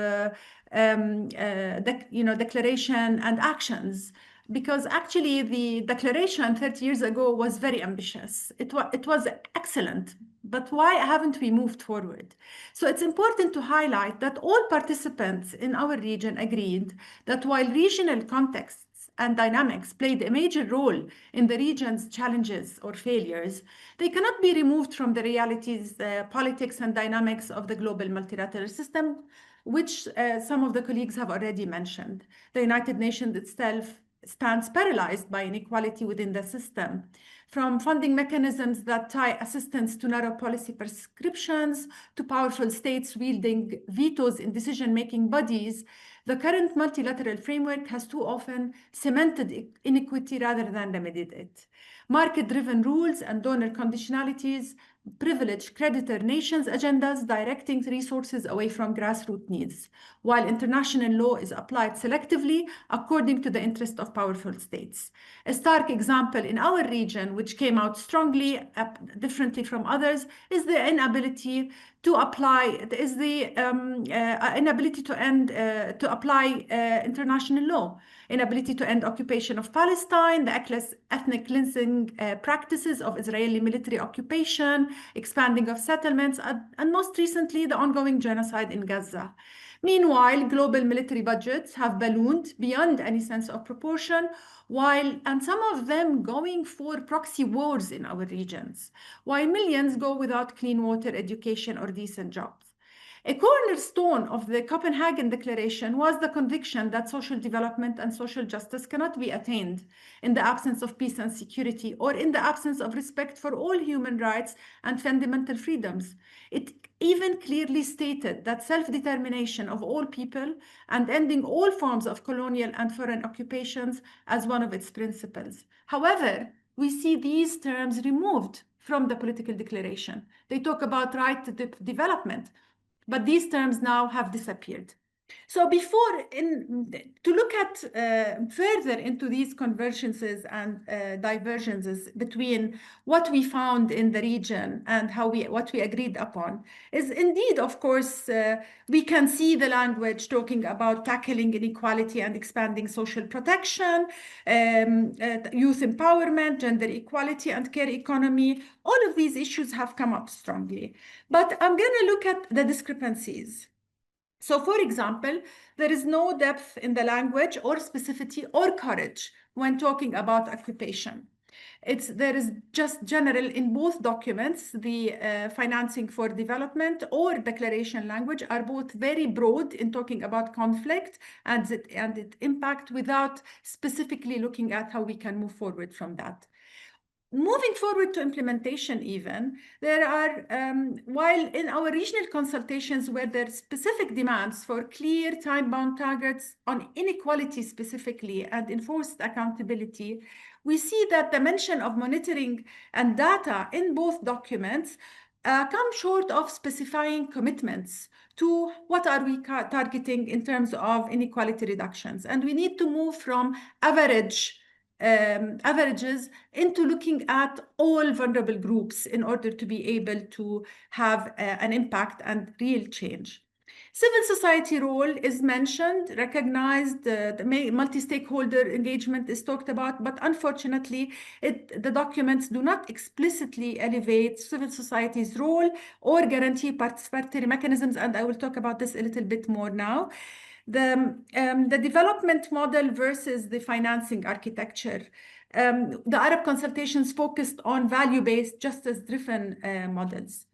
declaration and actions. Because actually the declaration 30 years ago was very ambitious. It was excellent, but why haven't we moved forward? So it's important to highlight that all participants in our region agreed that while regional contexts and dynamics played a major role in the region's challenges or failures, they cannot be removed from the realities, politics and dynamics of the global multilateral system, which some of the colleagues have already mentioned. The United Nations itself stands paralyzed by inequality within the system, from funding mechanisms that tie assistance to narrow policy prescriptions to powerful states wielding vetoes in decision-making bodies. The current multilateral framework has too often cemented inequity rather than remedied it. Market-driven rules and donor conditionalities privilege creditor nations' agendas, directing resources away from grassroots needs, while international law is applied selectively according to the interest of powerful states. A stark example in our region, which came out strongly, differently from others, is the inability to apply, to apply international law, inability to end occupation of Palestine, the ethnic cleansing practices of Israeli military occupation, expanding of settlements, and most recently, the ongoing genocide in Gaza. Meanwhile, global military budgets have ballooned beyond any sense of proportion, and some of them going for proxy wars in our regions, while millions go without clean water, education, or decent jobs. A cornerstone of the Copenhagen Declaration was the conviction that social development and social justice cannot be attained in the absence of peace and security, or in the absence of respect for all human rights and fundamental freedoms. It even clearly stated that self-determination of all people and ending all forms of colonial and foreign occupations as one of its principles. However, we see these terms removed from the political declaration. They talk about right to development, but these terms now have disappeared. So to look at further into these convergences and divergences between what we found in the region and what we agreed upon is indeed, of course, we can see the language talking about tackling inequality and expanding social protection, youth empowerment, gender equality, and care economy. All of these issues have come up strongly. But I'm going to look at the discrepancies. So, for example, there is no depth in the language or specificity or courage when talking about occupation. There is just general in both documents. The financing for development or declaration language are both very broad in talking about conflict and its impact without specifically looking at how we can move forward from that. Moving forward to implementation even, there are, while in our regional consultations where there are specific demands for clear time-bound targets on inequality specifically and enforced accountability, we see that the mention of monitoring and data in both documents come short of specifying commitments to what are we targeting in terms of inequality reductions. And we need to move from averages into looking at all vulnerable groups in order to be able to have an impact and real change. Civil society role is mentioned, recognized, the multi-stakeholder engagement is talked about, but unfortunately, the documents do not explicitly elevate civil society's role or guarantee participatory mechanisms, and I will talk about this a little bit more now. The development model versus the financing architecture. The Arab consultations focused on value-based, justice-driven models.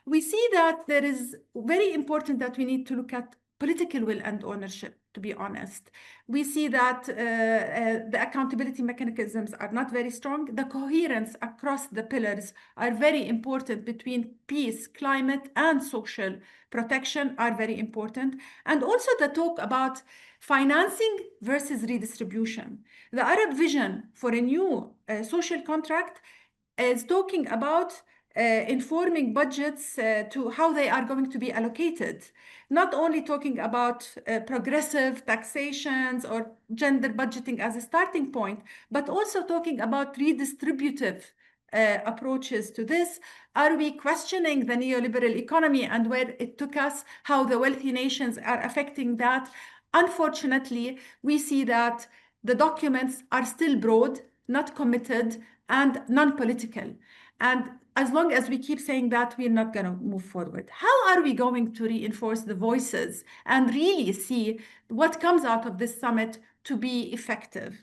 We see that there is very important that we need to look at political will and ownership, to be honest. We see that the accountability mechanisms are not very strong. The coherence across the pillars are very important between peace, climate, and social protection are very important. And also the talk about financing versus redistribution. The Arab vision for a new social contract is talking about informing budgets to how they are going to be allocated, not only talking about progressive taxations or gender budgeting as a starting point, but also talking about redistributive approaches to this. Are we questioning the neoliberal economy and where it took us, how the wealthy nations are affecting that? Unfortunately, we see that the documents are still broad, not committed, and non-political. And as long as we keep saying that, we're not going to move forward. How are we going to reinforce the voices and really see what comes out of this summit to be effective?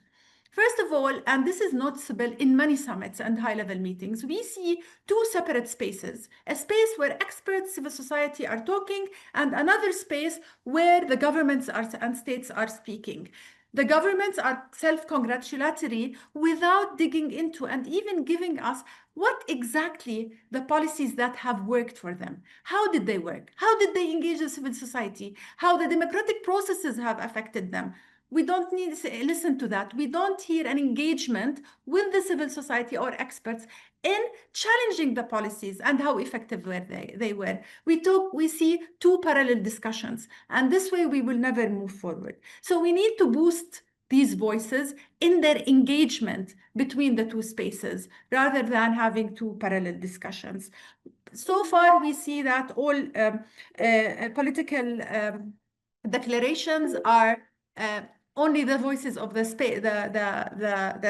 First of all, and this is noticeable in many summits and high-level meetings, we see two separate spaces, a space where experts, civil society are talking, and another space where the governments and states are speaking. The governments are self-congratulatory without digging into and even giving us what exactly the policies that have worked for them. How did they work? How did they engage the civil society? How the democratic processes have affected them? We don't need to listen to that. We don't hear an engagement with the civil society or experts in challenging the policies and how effective they were. We see two parallel discussions, and this way we will never move forward. So we need to boost these voices in their engagement between the two spaces, rather than having two parallel discussions. So far, we see that all political declarations are only the voices of the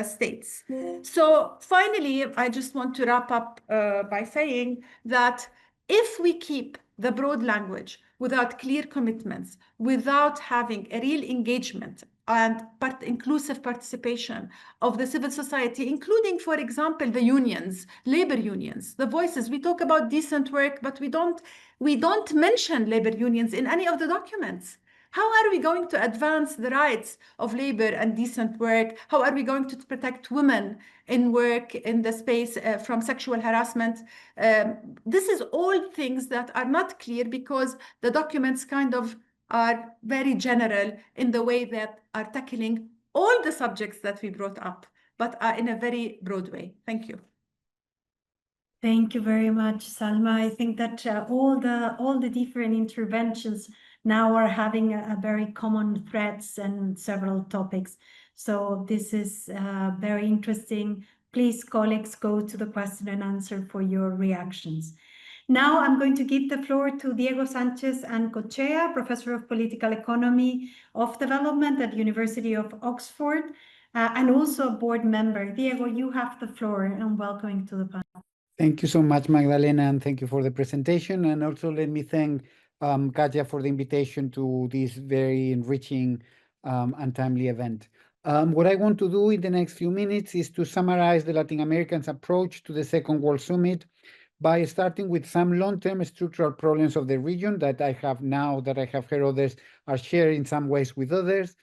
states. So finally, I just want to wrap up by saying that if we keep the broad language without clear commitments, without having a real engagement and inclusive participation of the civil society, including, for example, the unions, labor unions, the voices. We talk about decent work, but we don't mention labor unions in any of the documents. How are we going to advance the rights of labor and decent work? How are we going to protect women in work in the space from sexual harassment? This is all things that are not clear because the documents kind of are very general in the way that are tackling all the subjects that we brought up, but are in a very broad way. Thank you. Thank you very much, Salma. I think that all the different interventions now are having a very common threads and several topics. So this is very interesting. Please, colleagues, go to the question and answer for your reactions. Now I'm going to give the floor to Diego Sanchez Ancochea, Professor of Political Economy of Development at University of Oxford, and also a board member. Diego, you have the floor, and welcome to the panel. Thank you so much, Magdalena, and thank you for the presentation. And also let me thank Katya for the invitation to this very enriching and timely event. What I want to do in the next few minutes is to summarize the Latin Americans' approach to the Second World Summit by starting with some long-term structural problems of the region that I have heard others are sharing in some ways with others.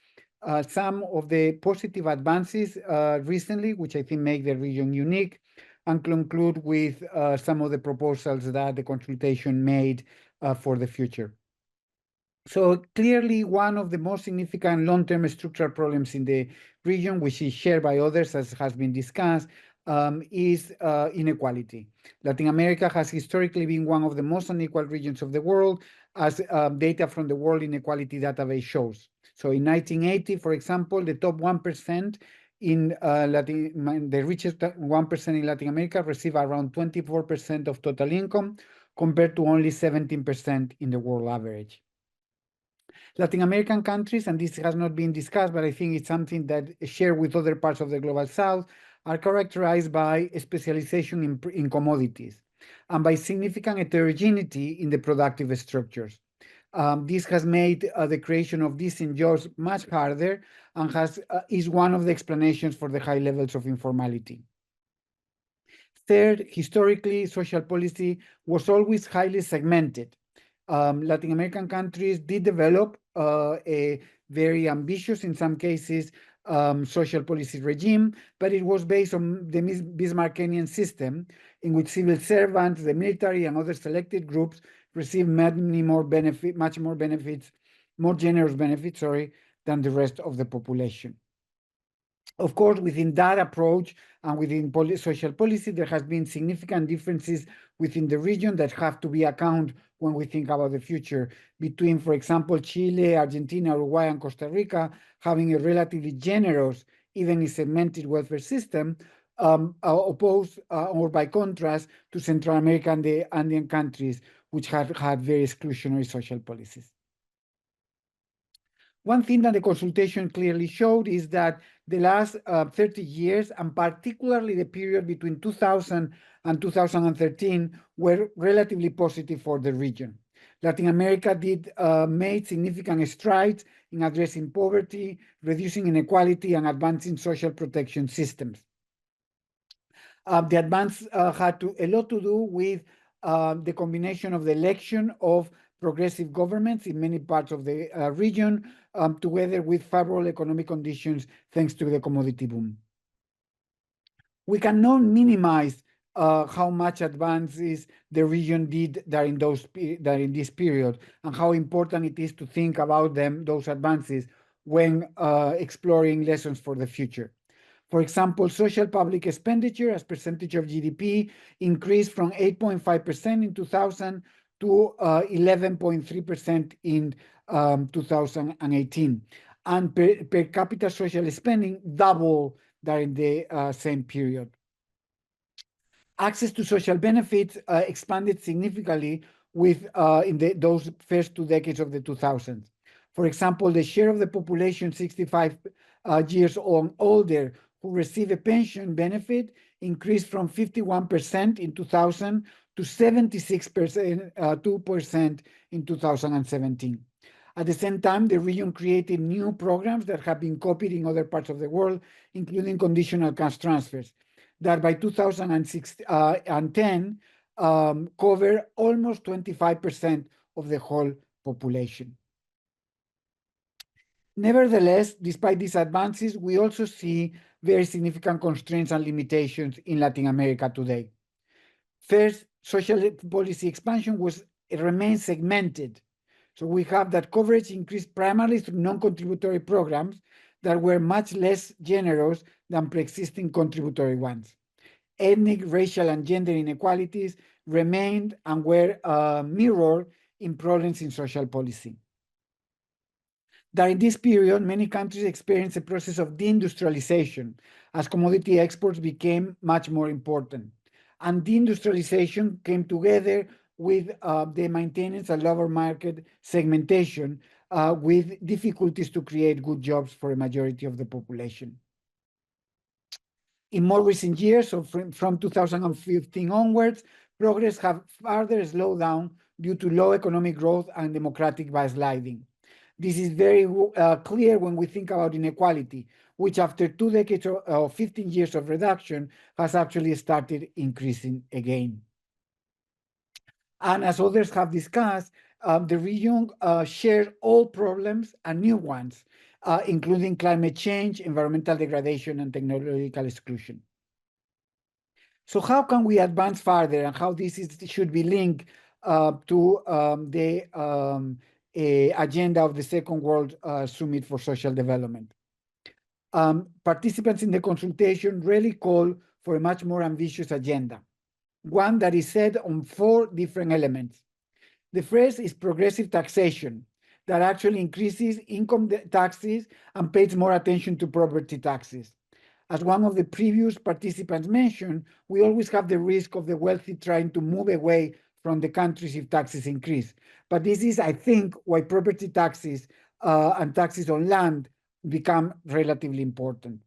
Some of the positive advances recently, which I think make the region unique, and conclude with some of the proposals that the consultation made for the future. So clearly, one of the most significant long-term structural problems in the region, which is shared by others, as has been discussed, is inequality. Latin America has historically been one of the most unequal regions of the world, as data from the World Inequality Database shows. So in 1980, for example, the top 1% in the richest 1% in Latin America receive around 24% of total income, compared to only 17% in the world average. Latin American countries, and this has not been discussed, but I think it's something that shared with other parts of the Global South, are characterized by specialization in commodities and by significant heterogeneity in the productive structures. This has made the creation of decent jobs much harder and is one of the explanations for the high levels of informality. Third, historically, social policy was always highly segmented. Latin American countries did develop a very ambitious, in some cases, social policy regime, but it was based on the Bismarckian system, in which civil servants, the military, and other selected groups received much more generous benefits, than the rest of the population. Of course, within that approach and within social policy, there has been significant differences within the region that have to be accounted when we think about the future between, for example, Chile, Argentina, Uruguay, and Costa Rica having a relatively generous, even segmented welfare system, opposed or by contrast to Central America and the Andean countries, which have had very exclusionary social policies. One thing that the consultation clearly showed is that the last 30 years, and particularly the period between 2000 and 2013, were relatively positive for the region. Latin America made significant strides in addressing poverty, reducing inequality, and advancing social protection systems. The advance had a lot to do with the combination of the election of progressive governments in many parts of the region, together with favorable economic conditions thanks to the commodity boom. We cannot minimize how much advances the region did during this period, and how important it is to think about those advances, when exploring lessons for the future. For example, social public expenditure as percentage of GDP increased from 8.5% in 2000 to 11.3% in 2018. And per capita social spending doubled during the same period. Access to social benefits expanded significantly in those first 2 decades of the 2000s. For example, the share of the population 65 years or older who receive a pension benefit increased from 51% in 2000 to 76% in 2017. At the same time, the region created new programs that have been copied in other parts of the world, including conditional cash transfers, that by 2010 cover almost 25% of the whole population. Nevertheless, despite these advances, we also see very significant constraints and limitations in Latin America today. First, social policy expansion remains segmented. So we have that coverage increased primarily through non-contributory programs that were much less generous than pre-existing contributory ones. Ethnic, racial, and gender inequalities remained and were mirrored in problems in social policy. During this period, many countries experienced a process of deindustrialization as commodity exports became much more important. And deindustrialization came together with the maintenance of labor market segmentation, with difficulties to create good jobs for a majority of the population. In more recent years, so from 2015 onwards, progress have further slowed down due to low economic growth and democratic backsliding. This is very clear when we think about inequality, which after 2 decades or 15 years of reduction has actually started increasing again. And as others have discussed, the region shares all problems and new ones, including climate change, environmental degradation, and technological exclusion. So how can we advance further, and how this should be linked to the agenda of the Second World Summit for Social Development? Participants in the consultation really call for a much more ambitious agenda, one that is set on 4 different elements. The first is progressive taxation that actually increases income taxes and pays more attention to property taxes. As one of the previous participants mentioned, we always have the risk of the wealthy trying to move away from the countries if taxes increase. But this is, I think, why property taxes and taxes on land become relatively important.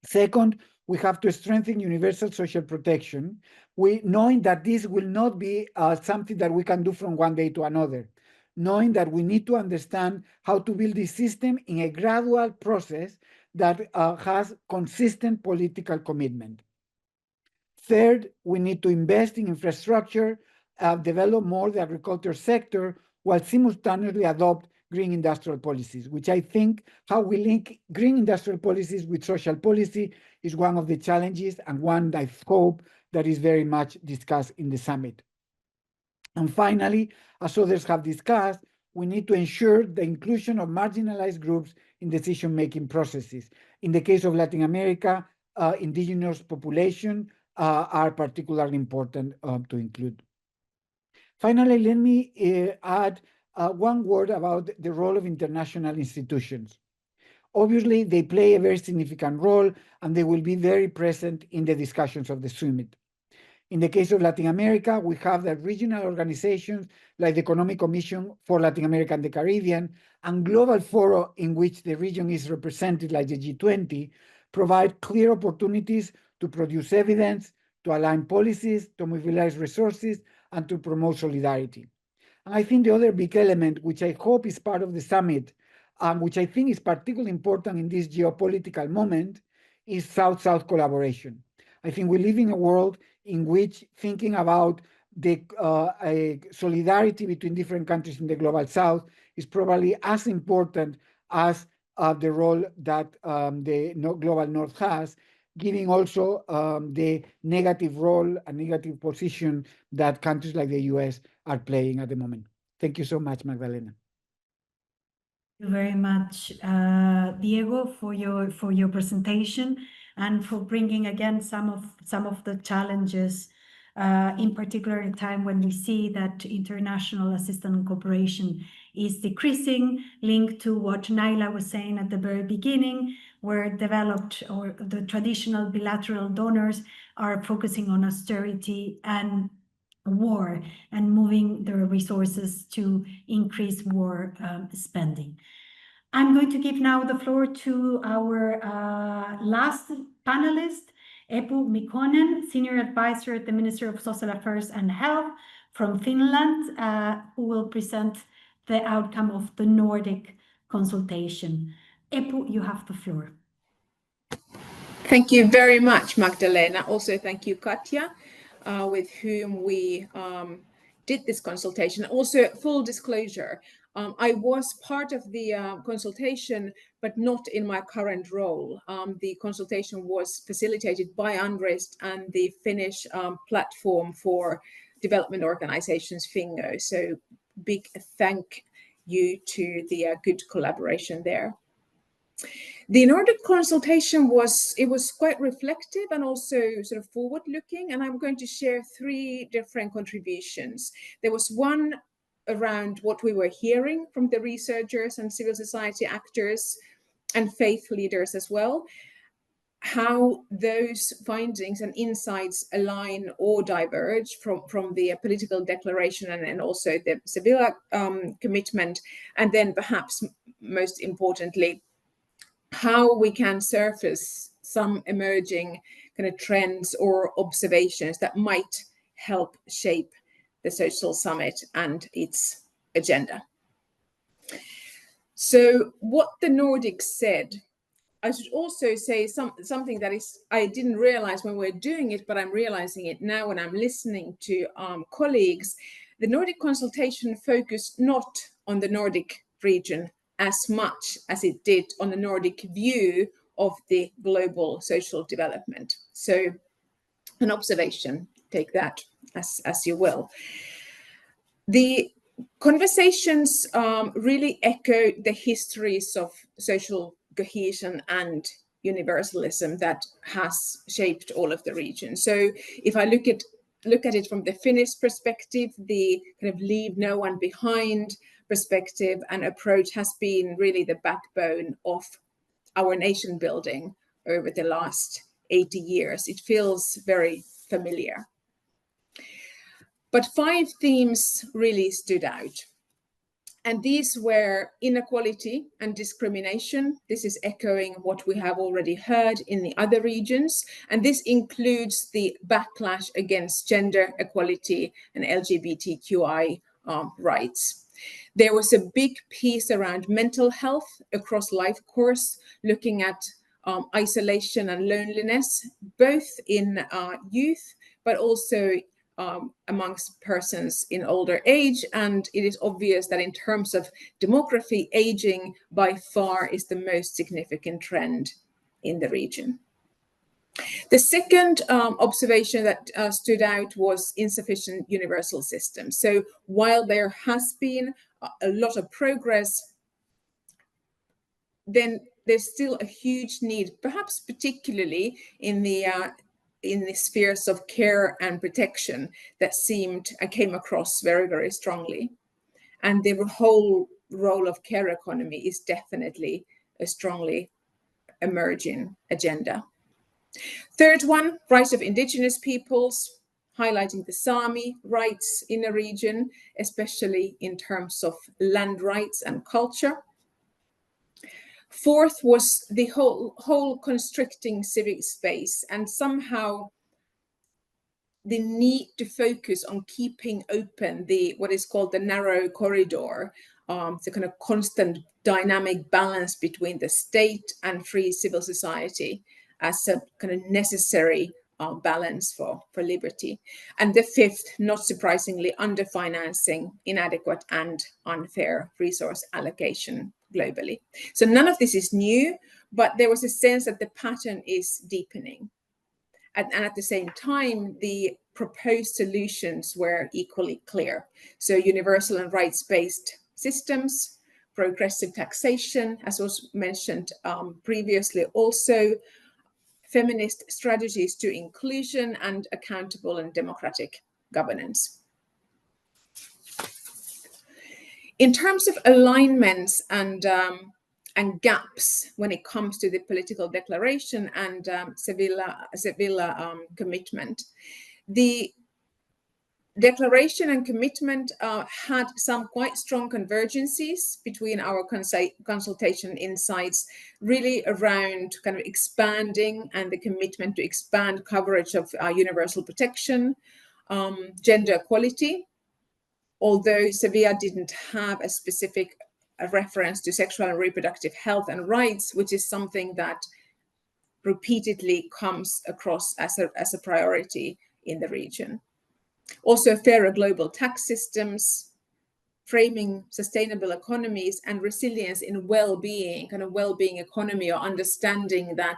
Second, we have to strengthen universal social protection, knowing that this will not be something that we can do from one day to another, knowing that we need to understand how to build this system in a gradual process that has consistent political commitment. Third, we need to invest in infrastructure, develop more the agriculture sector, while simultaneously adopt green industrial policies, which I think how we link green industrial policies with social policy is one of the challenges, and one I hope that is very much discussed in the summit. And finally, as others have discussed, we need to ensure the inclusion of marginalized groups in decision-making processes. In the case of Latin America, indigenous population are particularly important to include. Finally, let me add one word about the role of international institutions. Obviously, they play a very significant role, and they will be very present in the discussions of the summit. In the case of Latin America, we have the regional organizations like the Economic Commission for Latin America and the Caribbean, and global fora in which the region is represented, like the G20, provide clear opportunities to produce evidence, to align policies, to mobilize resources, and to promote solidarity. And I think the other big element, which I hope is part of the summit, which I think is particularly important in this geopolitical moment, is South-South collaboration. I think we live in a world in which thinking about the solidarity between different countries in the global South is probably as important as the role that the global North has, giving also the negative role and negative position that countries like the US are playing at the moment. Thank you so much, Magdalena. Thank you very much, Diego, for your presentation and for bringing again some of the challenges, in particular in a time when we see that international assistance and cooperation is decreasing, linked to what Naila was saying at the very beginning, where developed or the traditional bilateral donors are focusing on austerity and war and moving their resources to increase war spending. I'm going to give now the floor to our last panelist, Eppu Mikkonen, Senior Advisor at the Ministry of Social Affairs and Health from Finland, who will present the outcome of the Nordic consultation. Eppu, you have the floor. Thank you very much, Magdalena. Also, thank you, Katja, with whom we did this consultation. Also, full disclosure, I was part of the consultation, but not in my current role. The consultation was facilitated by UNRISD and the Finnish platform for development organizations, FINGO. So big thank you to the good collaboration there. The Nordic consultation was quite reflective and also sort of forward-looking, and I'm going to share 3 different contributions. There was one around what we were hearing from the researchers and civil society actors and faith leaders as well, how those findings and insights align or diverge from the political declaration and also the Sevilla commitment, and then perhaps most importantly, how we can surface some emerging kind of trends or observations that might help shape the social summit and its agenda. So what the Nordics said, I should also say something that is, I didn't realize when we were doing it, but I'm realizing it now when I'm listening to colleagues. The Nordic consultation focused not on the Nordic region as much as it did on the Nordic view of the global social development. So an observation, take that as you will. The conversations really echo the histories of social cohesion and universalism that has shaped all of the region. So if I look at it from the Finnish perspective, the kind of leave no one behind perspective and approach has been really the backbone of our nation building over the last 80 years. It feels very familiar. But 5 themes really stood out. And these were inequality and discrimination. This is echoing what we have already heard in the other regions. And this includes the backlash against gender equality and LGBTQI rights. There was a big piece around mental health across life course, looking at isolation and loneliness, both in youth, but also amongst persons in older age. And it is obvious that in terms of demography, aging by far is the most significant trend in the region. The second observation that stood out was insufficient universal systems. So while there has been a lot of progress, then there's still a huge need, perhaps particularly in the spheres of care and protection that came across very, very strongly. And the whole role of care economy is definitely a strongly emerging agenda. Third one, rights of indigenous peoples, highlighting the Sami rights in the region, especially in terms of land rights and culture. Fourth was the whole constricting civic space, and somehow the need to focus on keeping open what is called the narrow corridor, the kind of constant dynamic balance between the state and free civil society as a kind of necessary balance for liberty. And the fifth, not surprisingly, underfinancing, inadequate and unfair resource allocation globally. So none of this is new, but there was a sense that the pattern is deepening. And at the same time, the proposed solutions were equally clear. So universal and rights-based systems, progressive taxation, as was mentioned previously, also feminist strategies to inclusion and accountable and democratic governance. In terms of alignments and gaps when it comes to the political declaration and Sevilla commitment, the declaration and commitment had some quite strong convergences between our consultation insights, really around kind of expanding and the commitment to expand coverage of universal protection, gender equality, although Sevilla didn't have a specific reference to sexual and reproductive health and rights, which is something that repeatedly comes across as a priority in the region. Also, fairer global tax systems, framing sustainable economies and resilience in well-being, kind of well-being economy, or understanding that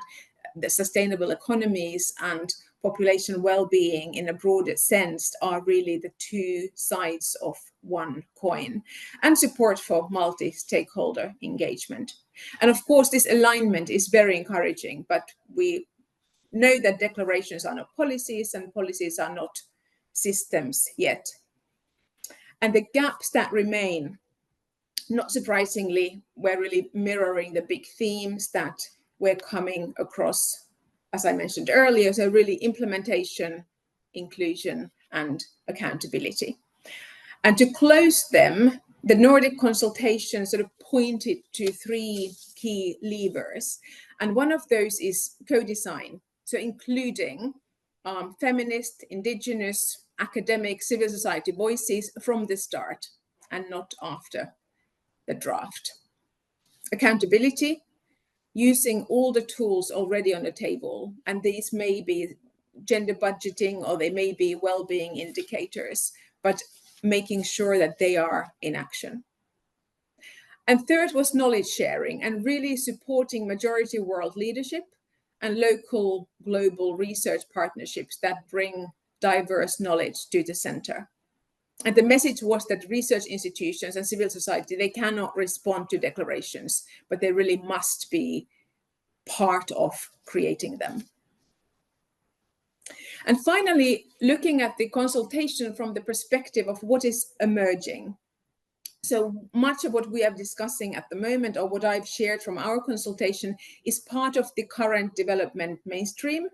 the sustainable economies and population well-being in a broader sense are really the two sides of one coin, and support for multi-stakeholder engagement. And of course, this alignment is very encouraging, but we know that declarations are not policies and policies are not systems yet. And the gaps that remain, not surprisingly, we're really mirroring the big themes that we're coming across, as I mentioned earlier, so really implementation, inclusion, and accountability. And to close them, the Nordic consultation sort of pointed to 3 key levers. And one of those is co-design, so including feminist, indigenous, academic, civil society voices from the start and not after the draft. accountability, using all the tools already on the table, and these may be gender budgeting or they may be well-being indicators, but making sure that they are in action. And third was knowledge sharing and really supporting majority world leadership and local global research partnerships that bring diverse knowledge to the center. And the message was that research institutions and civil society, they cannot respond to declarations, but they really must be part of creating them. And finally, looking at the consultation from the perspective of what is emerging. So much of what we are discussing at the moment, or what I've shared from our consultation, is part of the current development mainstream.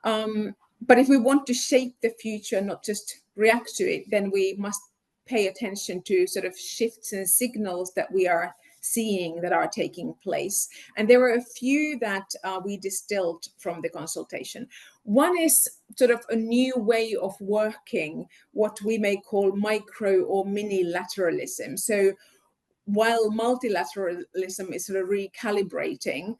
But if we want to shape the future, not just react to it, then we must pay attention to sort of shifts and signals that we are seeing that are taking place. And there were a few that we distilled from the consultation. One is sort of a new way of working, what we may call micro or mini lateralism. So while multilateralism is sort of recalibrating,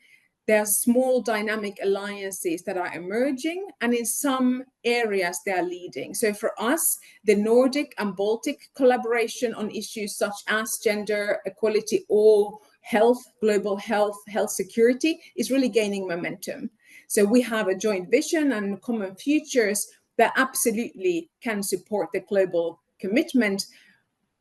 there are small dynamic alliances that are emerging, and in some areas they are leading. So for us, the Nordic and Baltic collaboration on issues such as gender equality or health, global health, health security is really gaining momentum. So we have a joint vision and common futures that absolutely can support the global commitment,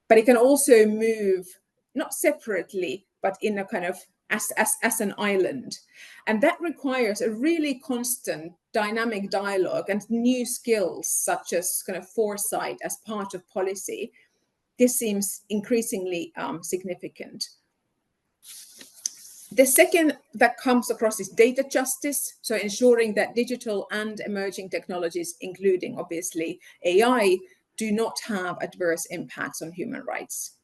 but it can also move not separately, but in a kind of as an island. And that requires a really constant dynamic dialogue and new skills such as kind of foresight as part of policy. This seems increasingly significant. The second that comes across is data justice. So ensuring that digital and emerging technologies, including obviously AI, do not have adverse impacts on human rights.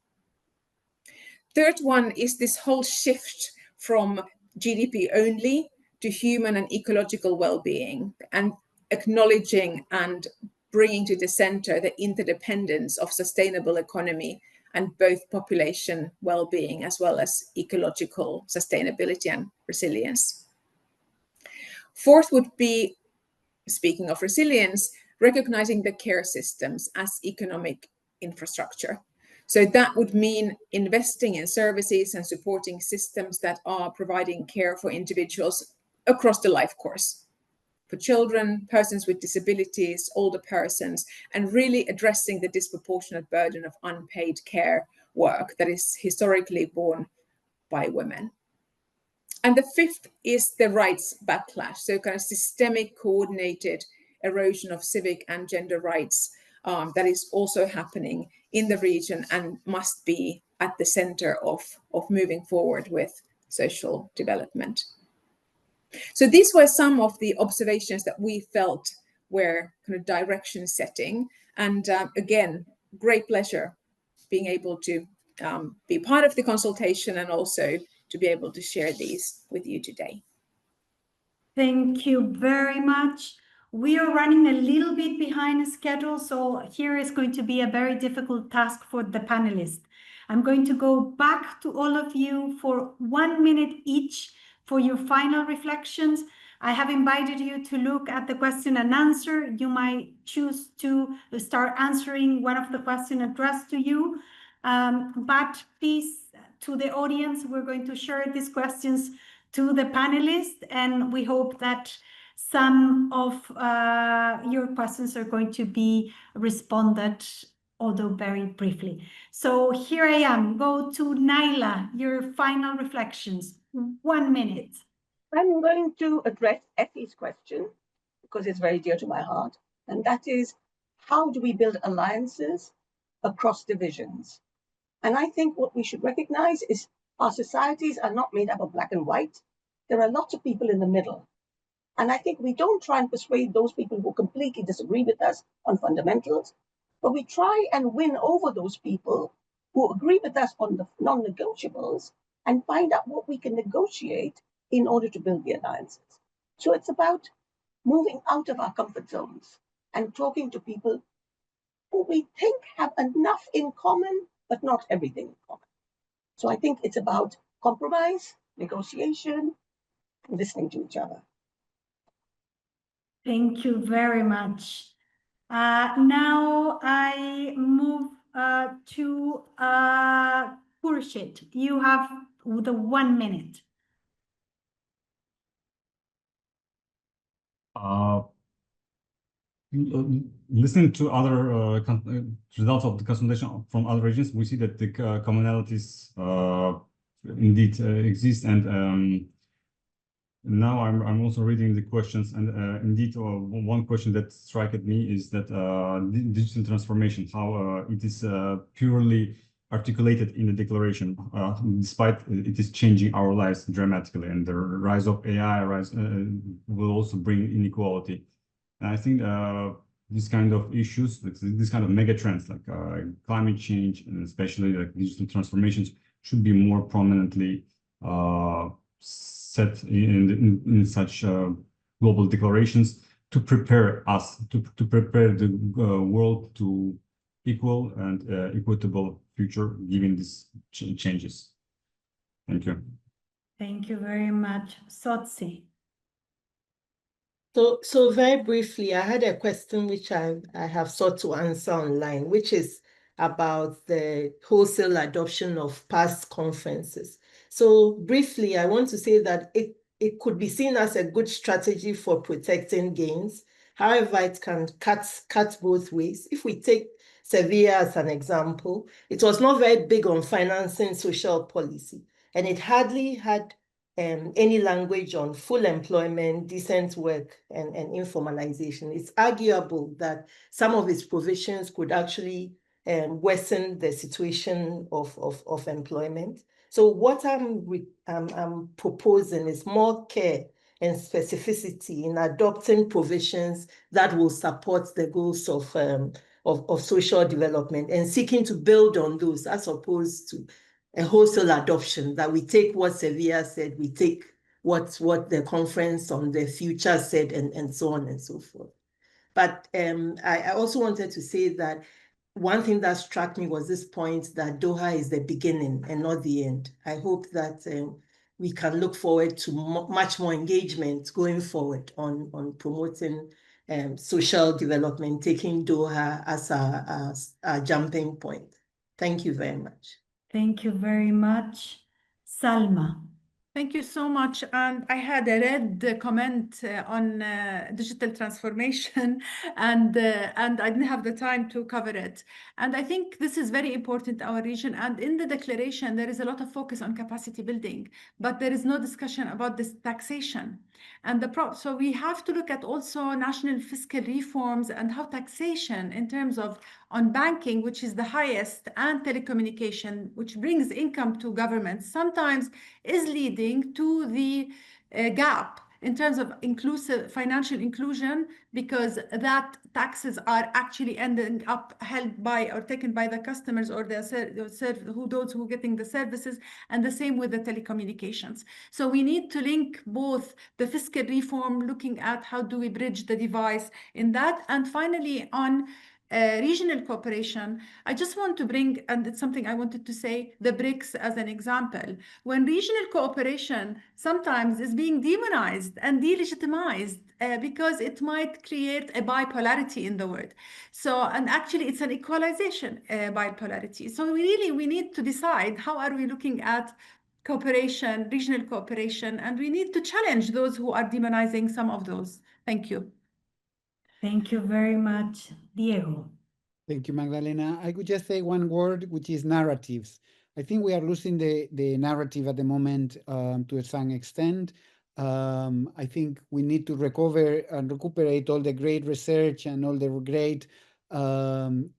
Third one is this whole shift from GDP only to human and ecological well-being, and acknowledging and bringing to the center the interdependence of sustainable economy and both population well-being as well as ecological sustainability and resilience. Fourth would be, speaking of resilience, recognizing the care systems as economic infrastructure. So that would mean investing in services and supporting systems that are providing care for individuals across the life course, for children, persons with disabilities, older persons, and really addressing the disproportionate burden of unpaid care work that is historically borne by women. And the fifth is the rights backlash, so kind of systemic coordinated erosion of civic and gender rights that is also happening in the region and must be at the center of moving forward with social development. So these were some of the observations that we felt were kind of direction setting. And again, great pleasure being able to be part of the consultation and also to be able to share these with you today. Thank you very much. We are running a little bit behind schedule, so here is going to be a very difficult task for the panelists. I'm going to go back to all of you for 1 minute each for your final reflections. I have invited you to look at the question and answer. You might choose to start answering one of the questions addressed to you, but please, to the audience, we're going to share these questions to the panelists, and we hope that some of your questions are going to be responded, although very briefly. So here I am. Go to Naila, your final reflections. 1 minute. I'm going to address Effie's question because it's very dear to my heart, and that is, how do we build alliances across divisions? And I think what we should recognize is our societies are not made up of black and white. There are lots of people in the middle. And I think we don't try and persuade those people who completely disagree with us on fundamentals, but we try and win over those people who agree with us on the non-negotiables and find out what we can negotiate in order to build the alliances. So it's about moving out of our comfort zones and talking to people who we think have enough in common, but not everything in common. So I think it's about compromise, negotiation, listening to each other. Thank you very much. Now I move to Khurshid. You have the 1 minute. Listening to other results of the consultation from other regions, we see that the commonalities indeed exist, and now I'm also reading the questions, and indeed one question that struck at me is that digital transformation, how it is purely articulated in the declaration, despite it is changing our lives dramatically, and the rise of AI will also bring inequality. And I think these kind of issues, these kind of mega trends like climate change and especially like digital transformations, should be more prominently set in such global declarations to prepare us, to prepare the world to equal and equitable future given these changes. Thank you. Thank you very much. Sotsi. So very briefly, I had a question which I have sought to answer online, which is about the wholesale adoption of past conferences. So briefly, I want to say that it could be seen as a good strategy for protecting gains. However, it can cut both ways. If we take Sevilla as an example, it was not very big on financing social policy, and it hardly had any language on full employment, decent work, and informalization. It's arguable that some of its provisions could actually worsen the situation of employment. So what I'm proposing is more care and specificity in adopting provisions that will support the goals of social development and seeking to build on those, as opposed to a wholesale adoption, that we take what Sevilla said, we take what the conference on the future said, and so on and so forth. But I also wanted to say that one thing that struck me was this point that Doha is the beginning and not the end. I hope that we can look forward to much more engagement going forward on promoting social development, taking Doha as a jumping point. Thank you very much. Thank you very much. Salma. Thank you so much. And I had a read comment on digital transformation, and I didn't have the time to cover it. And I think this is very important in our region. And in the declaration, there is a lot of focus on capacity building, but there is no discussion about this taxation. And so we have to look at also national fiscal reforms and how taxation in terms of on banking, which is the highest, and telecommunication, which brings income to governments, sometimes is leading to the gap in terms of inclusive financial inclusion, because that taxes are actually ending up held by or taken by the customers or those who are getting the services, and the same with the telecommunications. So we need to link both the fiscal reform, looking at how do we bridge the divide in that, and finally on regional cooperation. I just want to bring, and it's something I wanted to say, the BRICS as an example. When regional cooperation sometimes is being demonized and delegitimized because it might create a bipolarity in the world. So, and actually it's an equalization bipolarity. So we need to decide how are we looking at cooperation, regional cooperation, and we need to challenge those who are demonizing some of those. Thank you. Thank you very much, Diego. Thank you, Magdalena. I could just say one word, which is narratives. I think we are losing the narrative at the moment to some extent. I think we need to recover and recuperate all the great research and all the great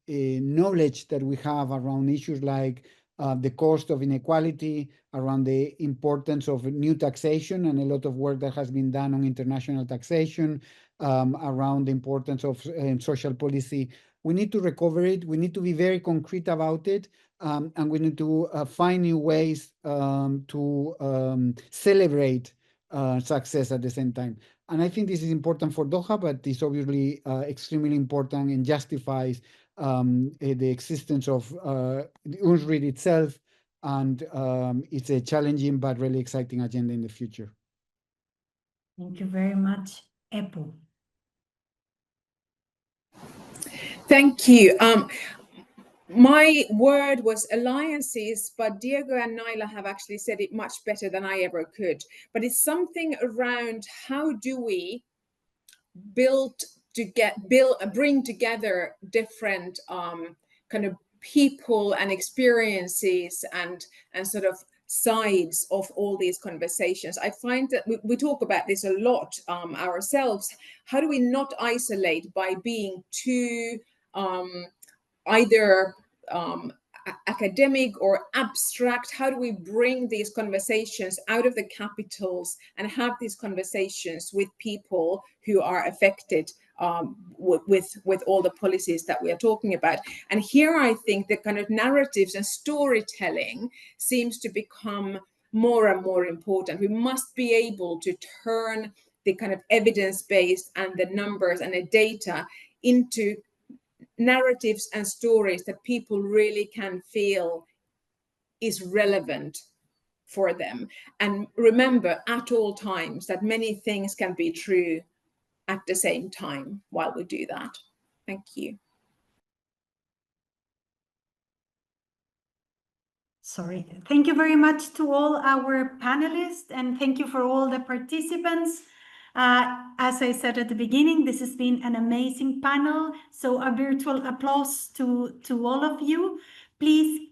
knowledge that we have around issues like the cost of inequality, around the importance of new taxation, and a lot of work that has been done on international taxation, around the importance of social policy. We need to recover it. We need to be very concrete about it, and we need to find new ways to celebrate success at the same time. And I think this is important for Doha, but it's obviously extremely important and justifies the existence of the UNRISD itself and it's a challenging but really exciting agenda in the future. Thank you very much, Epo. Thank you. My word was alliances, but Diego and Naila have actually said it much better than I ever could. But it's something around how do we bring together different kind of people and experiences and sort of sides of all these conversations. I find that we talk about this a lot ourselves. How do we not isolate by being too either academic or abstract? How do we bring these conversations out of the capitals and have these conversations with people who are affected with all the policies that we are talking about? And here I think the kind of narratives and storytelling seems to become more and more important. We must be able to turn the kind of evidence-based and the numbers and the data into narratives and stories that people really can feel is relevant for them. And remember at all times that many things can be true at the same time while we do that. Thank you. Sorry. Thank you very much to all our panelists, and thank you for all the participants. As I said at the beginning, this has been an amazing panel. So a virtual applause to all of you. Please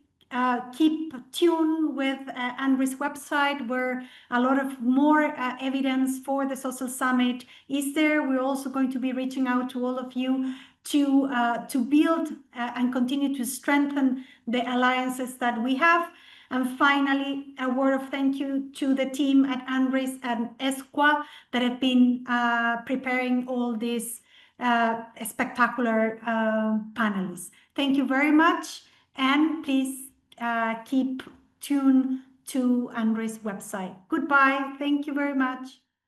keep tuned with UNRISD website, where a lot of more evidence for the social summit is there. We're also going to be reaching out to all of you to build and continue to strengthen the alliances that we have. And finally, a word of thank you to the team at UNRISD and ESQUA that have been preparing all these spectacular panels. Thank you very much, and please keep tuned to UNRISD website. Goodbye. Thank you very much.